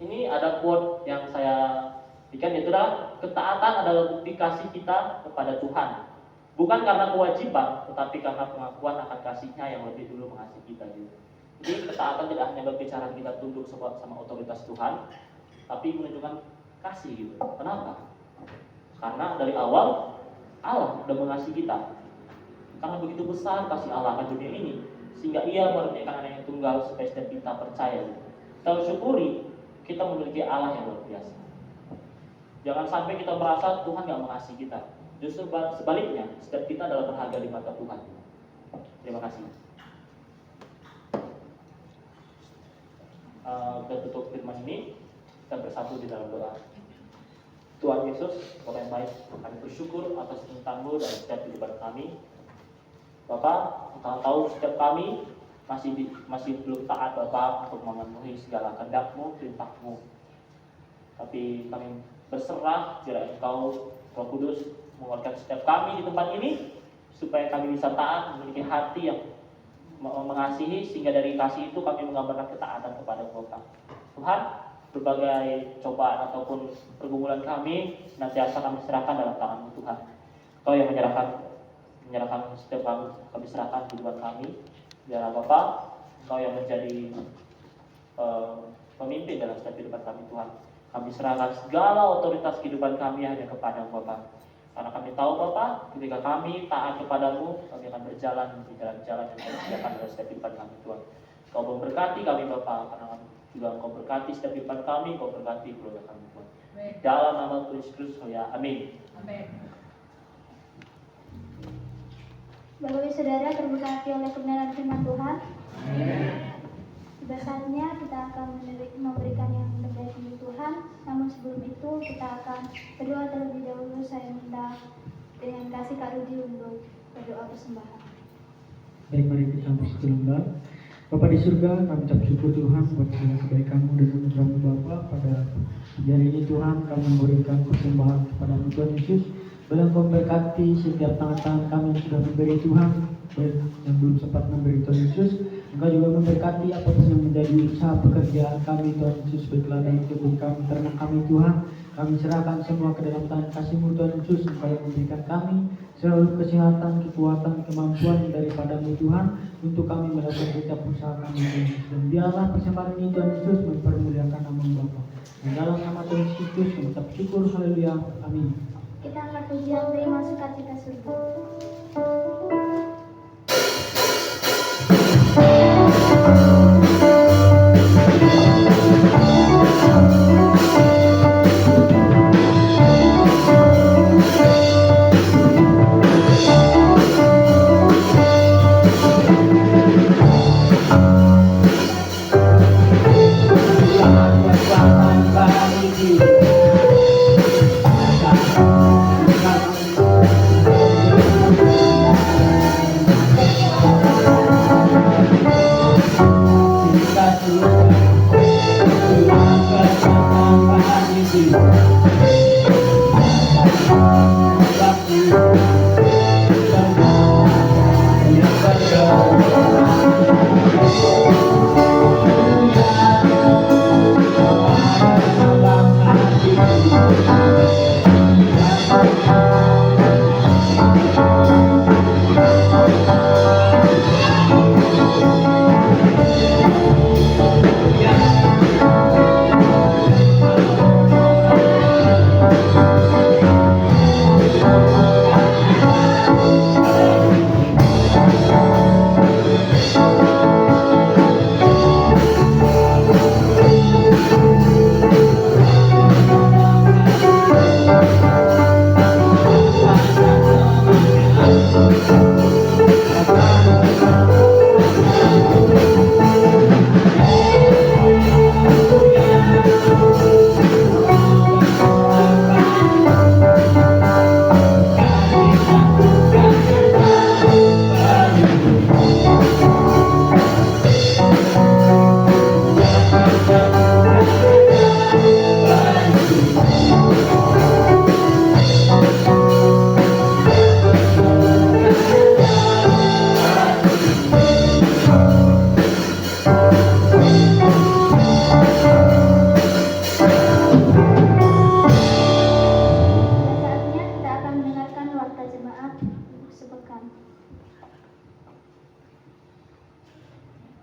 ini ada quote yang saya berikan, yaitu adalah ketaatan adalah bukti kasih kita kepada Tuhan. Bukan karena kewajiban, tetapi karena pengakuan akan kasihnya yang lebih dulu mengasihi kita gitu. Jadi ketaatan tidak hanya berbicara kita tunduk sama otoritas Tuhan, tapi menunjukkan kasih gitu. Kenapa? Karena dari awal Allah sudah mengasihi kita. Karena begitu besar kasih Allah akan dunia ini, sehingga Ia menurunkan anak yang tunggal supaya setiap kita percaya. Kita syukuri kita memiliki Allah yang luar biasa. Jangan sampai kita merasa Tuhan nggak mengasihi kita. Justru sebaliknya, setiap kita adalah berharga di mata Tuhan. Terima kasih. Kita tutup firman ini, kita bersatu di dalam doa. Tuhan Yesus, Bapa yang baik, kami bersyukur atas perintah-Mu dalam setiap kehidupan kami. Bapak, Engkau tahu setiap kami masih belum taat Bapak untuk memenuhi segala kehendak-Mu, perintah-Mu. Tapi kami berserah kiranya Engkau, Roh Kudus, menguatkan setiap kami di tempat ini supaya kami bisa taat, memiliki hati yang mengasihi, sehingga dari kasih itu kami menggambarkan ketaatan kepada Bapa. Tuhan, berbagai cobaan ataupun pergumulan kami senantiasa kami serahkan dalam tangan-Mu Tuhan. Kau yang menyerahkan setiap kami serahkan kehidupan kami. Biarlah Bapa, Kau yang menjadi pemimpin dalam setiap kehidupan kami Tuhan. Kami serahkan segala otoritas kehidupan kami hanya kepada-Mu Bapa. Karena kami tahu Bapa, ketika kami taat kepada-Mu, kami akan berjalan di jalan-jalan yang Kau sediakan dalam setiap kehidupan kami Tuhan. Kau memberkati kami Bapa, karena juga Kau berkati setiap kehidupan kami, Kau berkati keluarga kami Tuhan. Dalam nama Tuhan Yesus Kristus, ya, amin. Amin. Bapak Ibu Saudara terberkati oleh kebenaran firman Tuhan. Saatnya kita akan memberikan yang terbaik untuk Tuhan. Namun sebelum itu kita akan berdoa terlebih dahulu. Saya minta dengan kasih Kak Rudi untuk berdoa persembahan. Baik, mari kita berdoa. Bapa di surga, kami ucap syukur Tuhan buat segala kebaikan-Mu dan anugerah-Mu Bapa. Pada hari ini Tuhan kami memberikan persembahan kepada Tuhan Yesus. Bilang Kau memberkati setiap tangan-tangan kami yang sudah memberi Tuhan, yang belum sempat memberi Tuhan Yesus. Engkau juga memberkati apapun yang menjadi usaha pekerjaan kami Tuhan Yesus, baiklah dalam kebun kami, ternak kami Tuhan. Kami serahkan semua ke dalam tangan kasih-Mu Tuhan Yesus. Engkau yang memberikan kami selalu kesehatan, kekuatan, kemampuan daripada-Mu Tuhan, untuk kami melakukan setiap usaha kami Tuhan Yesus. Dan biarlah persembahan ini Tuhan Yesus mempermuliakan nama-Mu Bapa. Dan dalam nama Tuhan Yesus Kristus kami ucap syukur, haleluya, amin. Kita angkat pujian terima sukacita surga. Kekuatan bagi jiwa.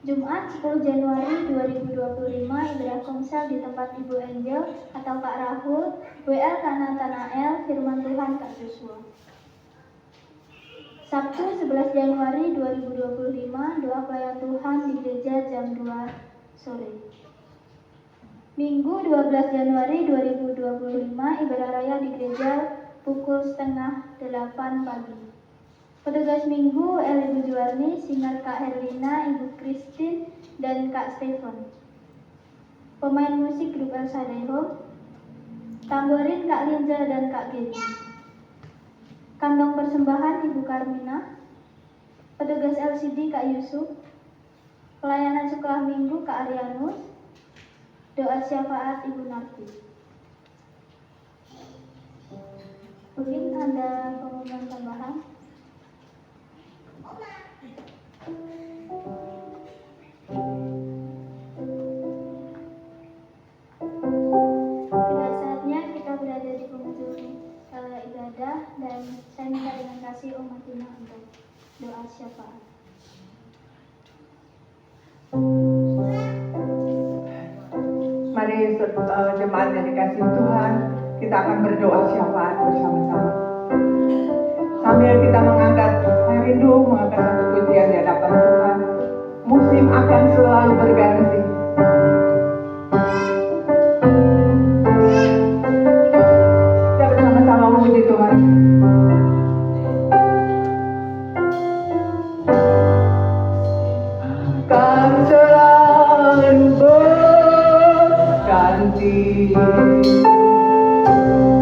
Jumat 10 Januari 2025 ibadah komsel di tempat Ibu Angel atau Kak Rahul, WL Kak Nathanael, firman Tuhan Kak Joshua. Sabtu 11 Januari 2025 doa pelayan Tuhan di gereja jam 2 sore. Minggu 12 Januari 2025 ibadah raya di gereja pukul setengah 8 pagi. Petugas minggu Ibu Juwarni, singer Kak Herlina, Ibu Christine, dan Kak Stephen. Pemain musik grup El Shaddai, tamborin Kak Linza dan Kak Gedi. Kantong persembahan Ibu Karmina, petugas LCD Kak Yusuf, pelayanan sekolah minggu Kak Arianus, doa syafaat Ibu Narti. Mungkin ada pengumuman tambahan. Sudah saatnya kita berada di penghujung ibadah dan saya minta dengan kasih Om Martina untuk doa syafaat. Mari jemaat yang dikasih Tuhan, kita akan berdoa syafaat bersama-sama. Sambil kita mengangkat rindu, mengangkat satu pujian di hadapan Tuhan. Musim akan selalu berganti. Kita bersama-sama memuji Tuhan. Akan selalu berganti.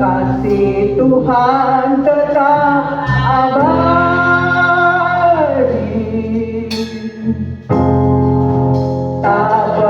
Kasih Tuhan tetap abadi, tak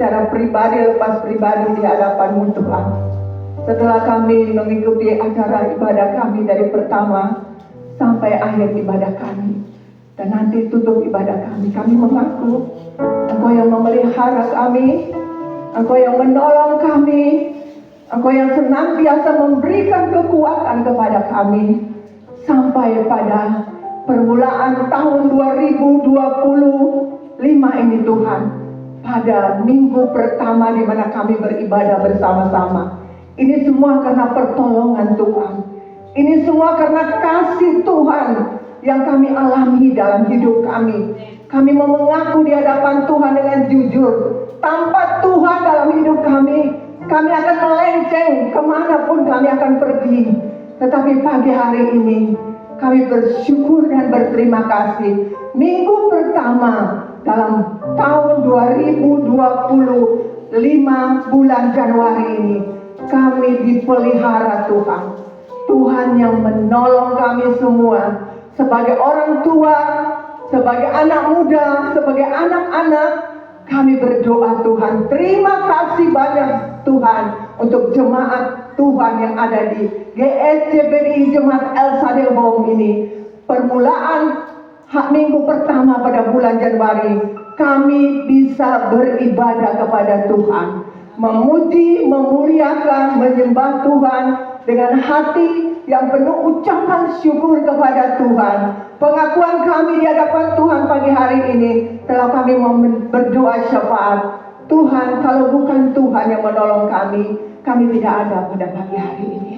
secara pribadi lepas pribadi di hadapan-Mu Tuhan. Setelah kami mengikuti acara ibadah kami dari pertama sampai akhir ibadah kami, dan nanti tutup ibadah kami mengaku Engkau yang memelihara kami, Engkau yang menolong kami, Engkau yang senantiasa memberikan kekuatan kepada kami sampai pada permulaan tahun 2025 ini Tuhan, pada minggu pertama di mana kami beribadah bersama-sama. Ini semua karena pertolongan Tuhan. Ini semua karena kasih Tuhan yang kami alami dalam hidup kami. Kami mau mengaku di hadapan Tuhan dengan jujur. Tanpa Tuhan dalam hidup kami akan melenceng kemanapun kami akan pergi. Tetapi pagi hari ini kami bersyukur dan berterima kasih. Minggu pertama dalam tahun 2025 bulan Januari ini kami dipelihara Tuhan. Tuhan yang menolong kami semua sebagai orang tua, sebagai anak muda, sebagai anak-anak. Kami berdoa Tuhan, terima kasih banyak Tuhan untuk jemaat Tuhan yang ada di GSCPDI Jemaat El Sadel Home ini. Permulaan minggu pertama pada bulan Januari, kami bisa beribadah kepada Tuhan, memuji, memuliakan, menyembah Tuhan dengan hati yang penuh ucapan syukur kepada Tuhan. Pengakuan kami di hadapan Tuhan pagi hari ini telah kami berdoa syafaat. Tuhan, kalau bukan Tuhan yang menolong kami tidak ada pada pagi hari ini.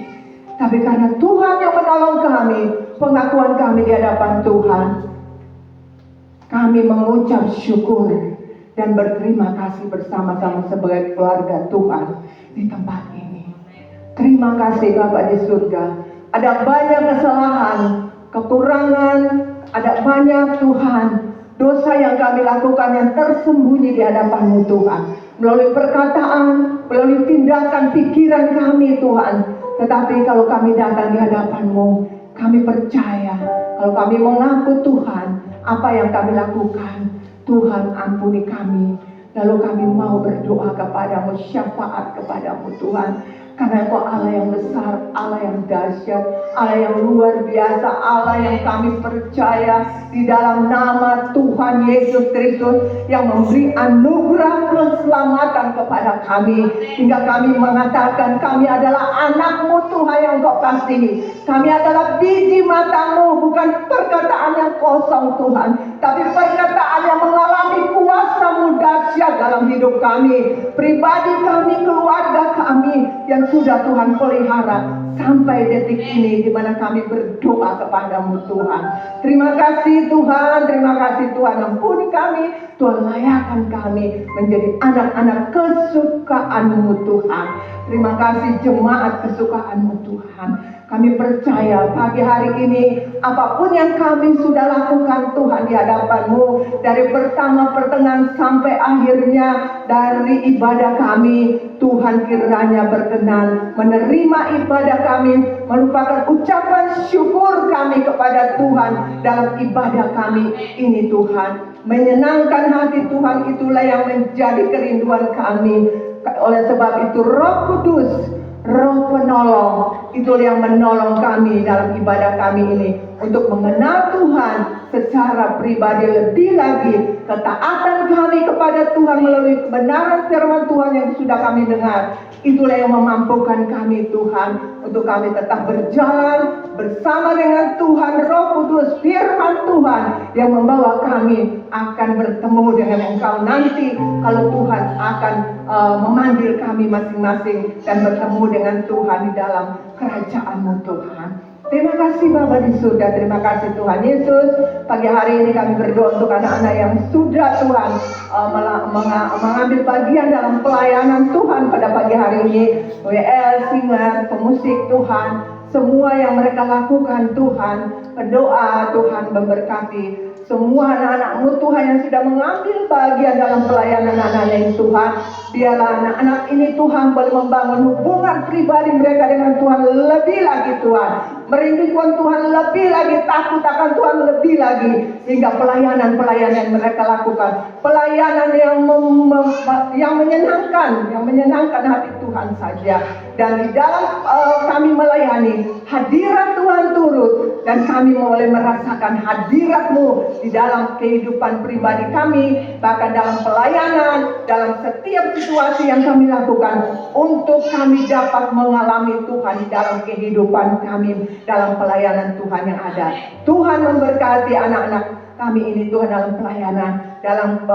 Tapi karena Tuhan yang menolong kami, pengakuan kami di hadapan Tuhan, kami mengucap syukur dan berterima kasih bersama-sama sebagai keluarga Tuhan di tempat ini. Terima kasih Bapa di surga. Ada banyak kesalahan, kekurangan, ada banyak Tuhan dosa yang kami lakukan yang tersembunyi di hadapan-Mu Tuhan, melalui perkataan, melalui tindakan, pikiran kami Tuhan. Tetapi kalau kami datang di hadapan-Mu, kami percaya kalau kami mengaku Tuhan apa yang kami lakukan, Tuhan ampuni kami. Lalu kami mau berdoa kepadamu, syafaat kepadamu Tuhan. Karena Engkau Allah yang besar, Allah yang dahsyat, Allah yang luar biasa, Allah yang kami percaya di dalam nama Tuhan Yesus Kristus yang memberi anugerah keselamatan kepada kami. Hingga kami mengatakan kami adalah anak-Mu Tuhan yang Engkau kasihi. Kami adalah biji mata-Mu, bukan perkataan yang kosong Tuhan, tapi perkataan yang mengalami kuasa-Mu dahsyat dalam hidup kami, pribadi kami, keluarga kami yang sudah Tuhan pelihara sampai detik ini di mana kami berdoa kepadamu Tuhan. Terima kasih Tuhan, terima kasih Tuhan, ampuni kami, Tuhan layakkan kami menjadi anak-anak kesukaan-Mu Tuhan. Terima kasih jemaat kesukaan-Mu Tuhan. Kami percaya pagi hari ini apapun yang kami sudah lakukan Tuhan di hadapan-Mu, dari pertama pertengahan sampai akhirnya dari ibadah kami, Tuhan kiranya berkenan menerima ibadah kami, merupakan ucapan syukur kami kepada Tuhan dalam ibadah kami ini Tuhan. Menyenangkan hati Tuhan itulah yang menjadi kerinduan kami. Oleh sebab itu Roh Kudus, Roh penolong, itu yang menolong kami dalam ibadah kami ini untuk mengenal Tuhan secara pribadi lebih lagi. Ketaatan kami kepada Tuhan melalui kebenaran firman Tuhan yang sudah kami dengar, itulah yang memampukan kami Tuhan untuk kami tetap berjalan bersama dengan Tuhan. Roh Kudus, firman Tuhan yang membawa kami akan bertemu dengan Engkau nanti kalau Tuhan akan memanggil kami masing-masing dan bertemu dengan Tuhan di dalam kerajaan-Mu Tuhan. Terima kasih Bapa di surga, terima kasih Tuhan Yesus. Pagi hari ini kami berdoa untuk anak-anak yang sudah Tuhan mengambil bagian dalam pelayanan Tuhan pada pagi hari ini. WL, singer, pemusik Tuhan, semua yang mereka lakukan Tuhan, berdoa Tuhan memberkati semua anak-anak-Mu Tuhan yang sudah mengambil bagian dalam pelayanan anak-anak ini Tuhan. Biarlah anak-anak ini Tuhan boleh membangun hubungan pribadi mereka dengan Tuhan lebih lagi Tuhan. merindukan Tuhan lebih lagi, takut akan Tuhan lebih lagi, hingga pelayanan-pelayanan yang mereka lakukan, pelayanan yang menyenangkan hati Tuhan saja. Dan di dalam kami melayani, hadirat Tuhan turut, dan kami boleh merasakan hadirat-Mu di dalam kehidupan pribadi kami, bahkan dalam pelayanan, dalam setiap situasi yang kami lakukan, untuk kami dapat mengalami Tuhan di dalam kehidupan kami, dalam pelayanan Tuhan yang ada. Tuhan memberkati anak-anak kami ini Tuhan, dalam pelayanan, dalam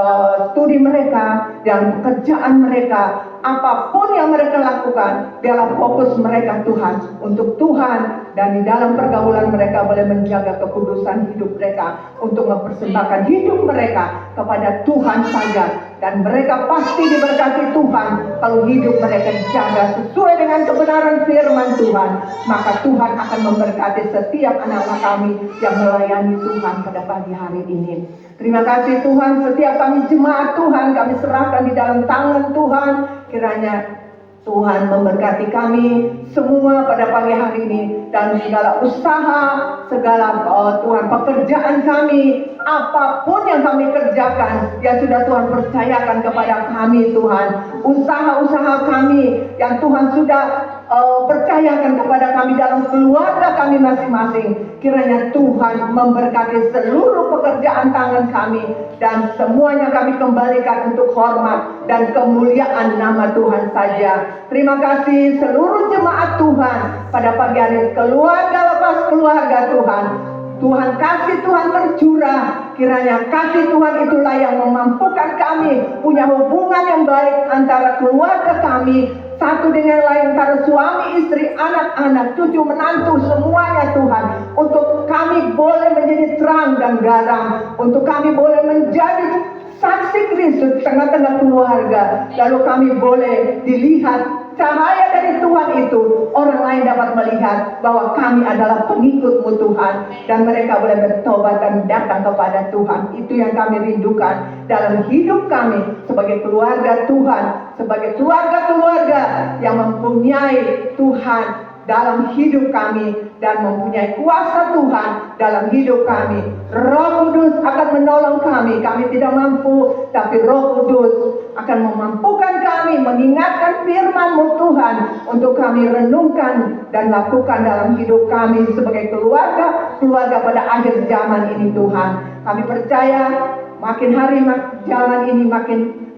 studi mereka, dalam pekerjaan mereka, apapun yang mereka lakukan, biarlah fokus mereka Tuhan untuk Tuhan, dan di dalam pergaulan mereka boleh menjaga kekudusan hidup mereka, untuk mempersembahkan hidup mereka kepada Tuhan saja. Dan mereka pasti diberkati Tuhan kalau hidup mereka dijaga sesuai dengan kebenaran firman Tuhan. Maka Tuhan akan memberkati setiap anak-anak kami yang melayani Tuhan pada pagi hari ini. Terima kasih Tuhan, setiap kami jemaat Tuhan, kami serahkan di dalam tangan Tuhan. Kiranya Tuhan memberkati kami semua pada pagi hari ini, dan segala usaha, segala Tuhan pekerjaan kami, apapun yang kami kerjakan, yang sudah Tuhan percayakan kepada kami Tuhan, usaha-usaha kami yang Tuhan sudah percayakan kepada kami dalam keluarga kami masing-masing, kiranya Tuhan memberkati seluruh pekerjaan tangan kami, dan semuanya kami kembalikan untuk hormat dan kemuliaan nama Tuhan saja. Terima kasih seluruh jemaat Tuhan pada pagi hari, keluarga lepas keluarga Tuhan. Tuhan kasih Tuhan tercurah, kiranya kasih Tuhan itulah yang memampukan kami punya hubungan yang baik antara keluarga kami satu dengan lain, antara suami, istri, anak-anak, cucu, menantu, semuanya Tuhan, untuk kami boleh menjadi terang dan garam, untuk kami boleh menjadi saksi Kristus di tengah-tengah keluarga, lalu kami boleh dilihat cahaya dari Tuhan itu, orang lain dapat melihat bahwa kami adalah pengikut-Mu Tuhan, dan mereka boleh bertobat dan datang kepada Tuhan. Itu yang kami rindukan dalam hidup kami sebagai keluarga Tuhan, sebagai keluarga-keluarga yang mempunyai Tuhan dalam hidup kami dan mempunyai kuasa Tuhan dalam hidup kami. Roh Kudus akan menolong kami. Kami tidak mampu, tapi Roh Kudus akan memampukan kami, mengingatkan firman-Mu Tuhan, untuk kami renungkan dan lakukan dalam hidup kami sebagai keluarga pada akhir zaman ini Tuhan. Kami percaya makin hari zaman ini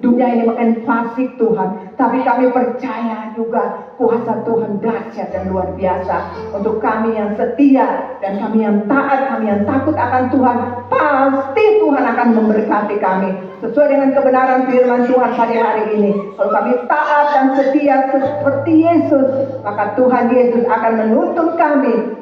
dunia ini makin fasik Tuhan, tapi kami percaya juga kuasa Tuhan dahsyat dan luar biasa untuk kami yang setia, dan kami yang taat, kami yang takut akan Tuhan. Pasti Tuhan akan memberkati kami sesuai dengan kebenaran firman Tuhan pada hari ini. Kalau kami taat dan setia seperti Yesus, maka Tuhan Yesus akan menuntun kami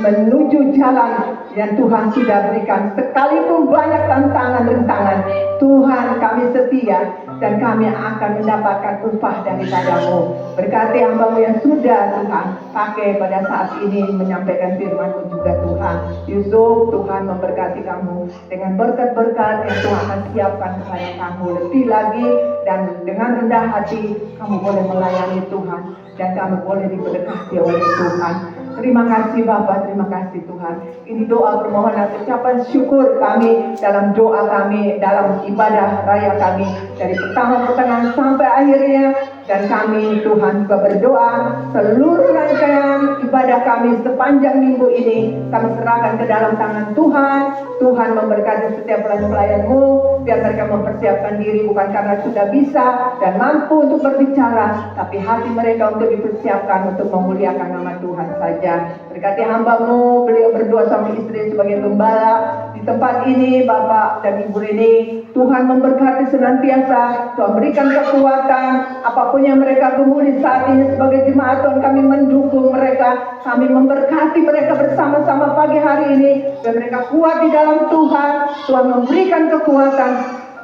menuju jalan yang Tuhan sudah berikan. Sekalipun banyak tantangan-rintangan, Tuhan kami setia, dan kami akan mendapatkan upah daripada-Mu. Berkati hamba-Mu yang sudah Tuhan pakai pada saat ini menyampaikan firman-Mu juga Tuhan. Yusuf, Tuhan memberkati kamu dengan berkat-berkat yang Tuhan akan siapkan kepada kamu lebih lagi, dan dengan rendah hati kamu boleh melayani Tuhan, dan kamu boleh diberkati oleh Tuhan. Terima kasih Bapa, terima kasih Tuhan. Ini doa permohonan ucapan syukur kami dalam doa kami, dalam ibadah raya kami, dari pertama pertengahan sampai akhirnya. Dan kami Tuhan juga berdoa seluruh rangkaian ibadah kami sepanjang minggu ini kami serahkan ke dalam tangan Tuhan. Tuhan memberkati setiap pelayan-pelayan-Mu, biar mereka mempersiapkan diri bukan karena sudah bisa dan mampu untuk berbicara, tapi hati mereka untuk dipersiapkan untuk memuliakan nama Tuhan saja. Berkati hamba-Mu, beliau berdua suami istri sebagai gembala di tempat ini, Bapak dan Ibu Rini. Tuhan memberkati senantiasa, Tuhan berikan kekuatan apapun yang mereka gumuli saat ini sebagai jemaat. Tuhan, kami mendukung mereka, kami memberkati mereka bersama-sama pagi hari ini, dan mereka kuat di dalam Tuhan. Tuhan memberikan kekuatan,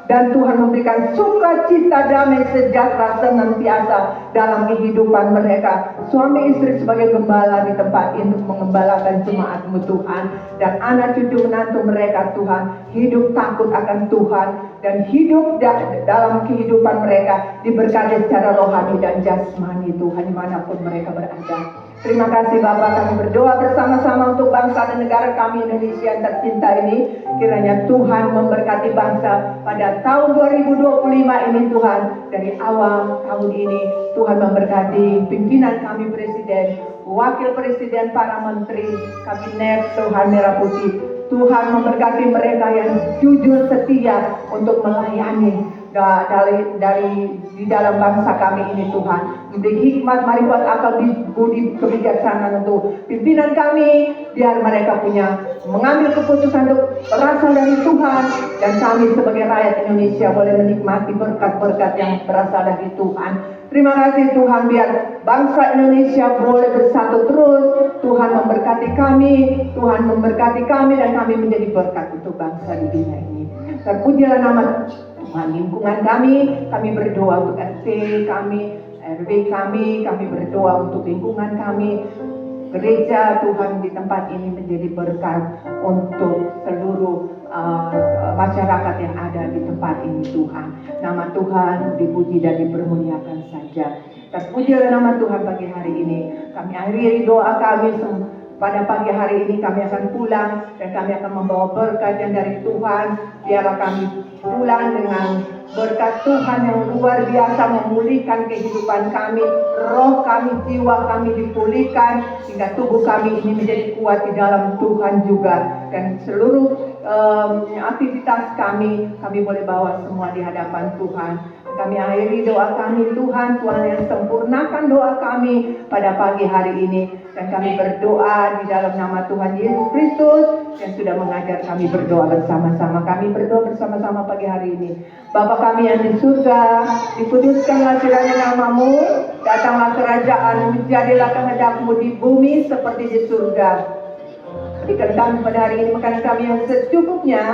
dan Tuhan memberikan sukacita, damai, sejahtera senantiasa dalam kehidupan mereka. Suami istri sebagai gembala di tempat ini untuk mengembalakan jemaat-Mu Tuhan, dan anak cucu menantu mereka Tuhan hidup takut akan Tuhan, dan hidup dalam kehidupan mereka diberkati secara rohani dan jasmani Tuhan dimanapun mereka berada. Terima kasih Bapak, kami berdoa bersama-sama untuk bangsa dan negara kami Indonesia yang tercinta ini. Kiranya Tuhan memberkati bangsa pada tahun 2025 ini Tuhan. Dari awal tahun ini Tuhan memberkati pimpinan kami Presiden, Wakil Presiden, para Menteri, Kabinet Tuhan Merah Putih. Tuhan memberkati mereka yang jujur setia untuk melayani dari di dalam bangsa kami ini Tuhan. Memberi hikmat, marifat, akal, budi, kebijaksanaan untuk pimpinan kami, biar mereka punya mengambil keputusan untuk berasal dari Tuhan, dan kami sebagai rakyat Indonesia boleh menikmati berkat-berkat yang berasal dari Tuhan. Terima kasih Tuhan, biar bangsa Indonesia boleh bersatu terus. Tuhan memberkati kami, Tuhan memberkati kami, dan kami menjadi berkat untuk bangsa di dunia ini. Terpujilah nama Tuhan. Lingkungan kami berdoa untuk RT kami, RW kami berdoa untuk lingkungan kami. Gereja Tuhan di tempat ini menjadi berkat untuk seluruh masyarakat yang ada di tempat ini Tuhan. Nama Tuhan dipuji dan dipermuliakan saja. Terpujilah nama Tuhan pagi hari ini. Kami akhiri doa kami pada pagi hari ini. Kami akan pulang dan kami akan membawa berkat yang dari Tuhan. Biarlah kami pulang dengan berkat Tuhan yang luar biasa, memulihkan kehidupan kami, roh kami, jiwa kami dipulihkan, sehingga tubuh kami ini menjadi kuat di dalam Tuhan juga. Dan seluruh aktivitas kami boleh bawa semua di hadapan Tuhan. Kami akhiri doa kami, Tuhan yang sempurnakan doa kami pada pagi hari ini. Dan kami berdoa di dalam nama Tuhan Yesus Kristus yang sudah mengajar kami berdoa bersama-sama. Kami berdoa bersama-sama pagi hari ini. Bapa kami yang di surga, dikuduskanlah kiranya namamu, datanglah kerajaan, jadilah kehendak-Mu di bumi seperti di surga. Berikan kami pada hari ini makan kami yang secukupnya,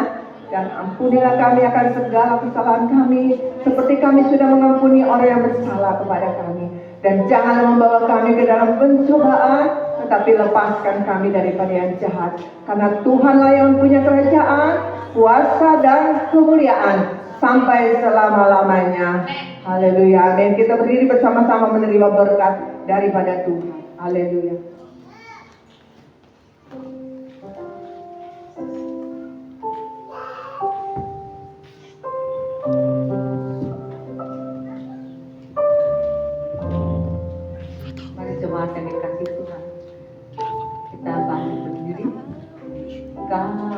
dan ampunilah kami akan segala kesalahan kami, seperti kami sudah mengampuni orang yang bersalah kepada kami. Dan janganlah membawa kami ke dalam pencobaan, tetapi lepaskan kami daripada yang jahat. Karena Tuhanlah yang punya kerajaan, kuasa, dan kemuliaan sampai selama-lamanya. Haleluya. Amin. Kita berdiri bersama-sama menerima berkat daripada Tuhan. Haleluya. Mari jemaat yang dikasih Tuhan, kita bangkit berdiri. Kami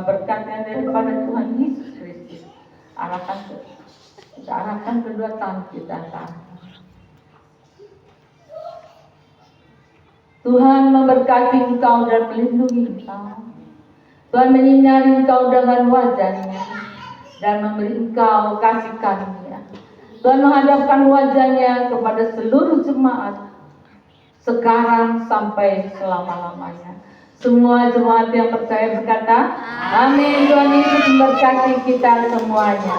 berkatnya daripada Tuhan Yesus Kristus. Kita arahkan kedua tangan kita ke atas. Tuhan memberkati engkau dan melindungi engkau. Tuhan menyinari engkau dengan wajah-Nya dan memberi engkau kasih karunia. Tuhan menghadapkan wajah-Nya kepada seluruh jemaat sekarang sampai selama-lamanya. Semua jemaat yang percaya berkata, amin. Tuhan Yesus memberkati kita semuanya.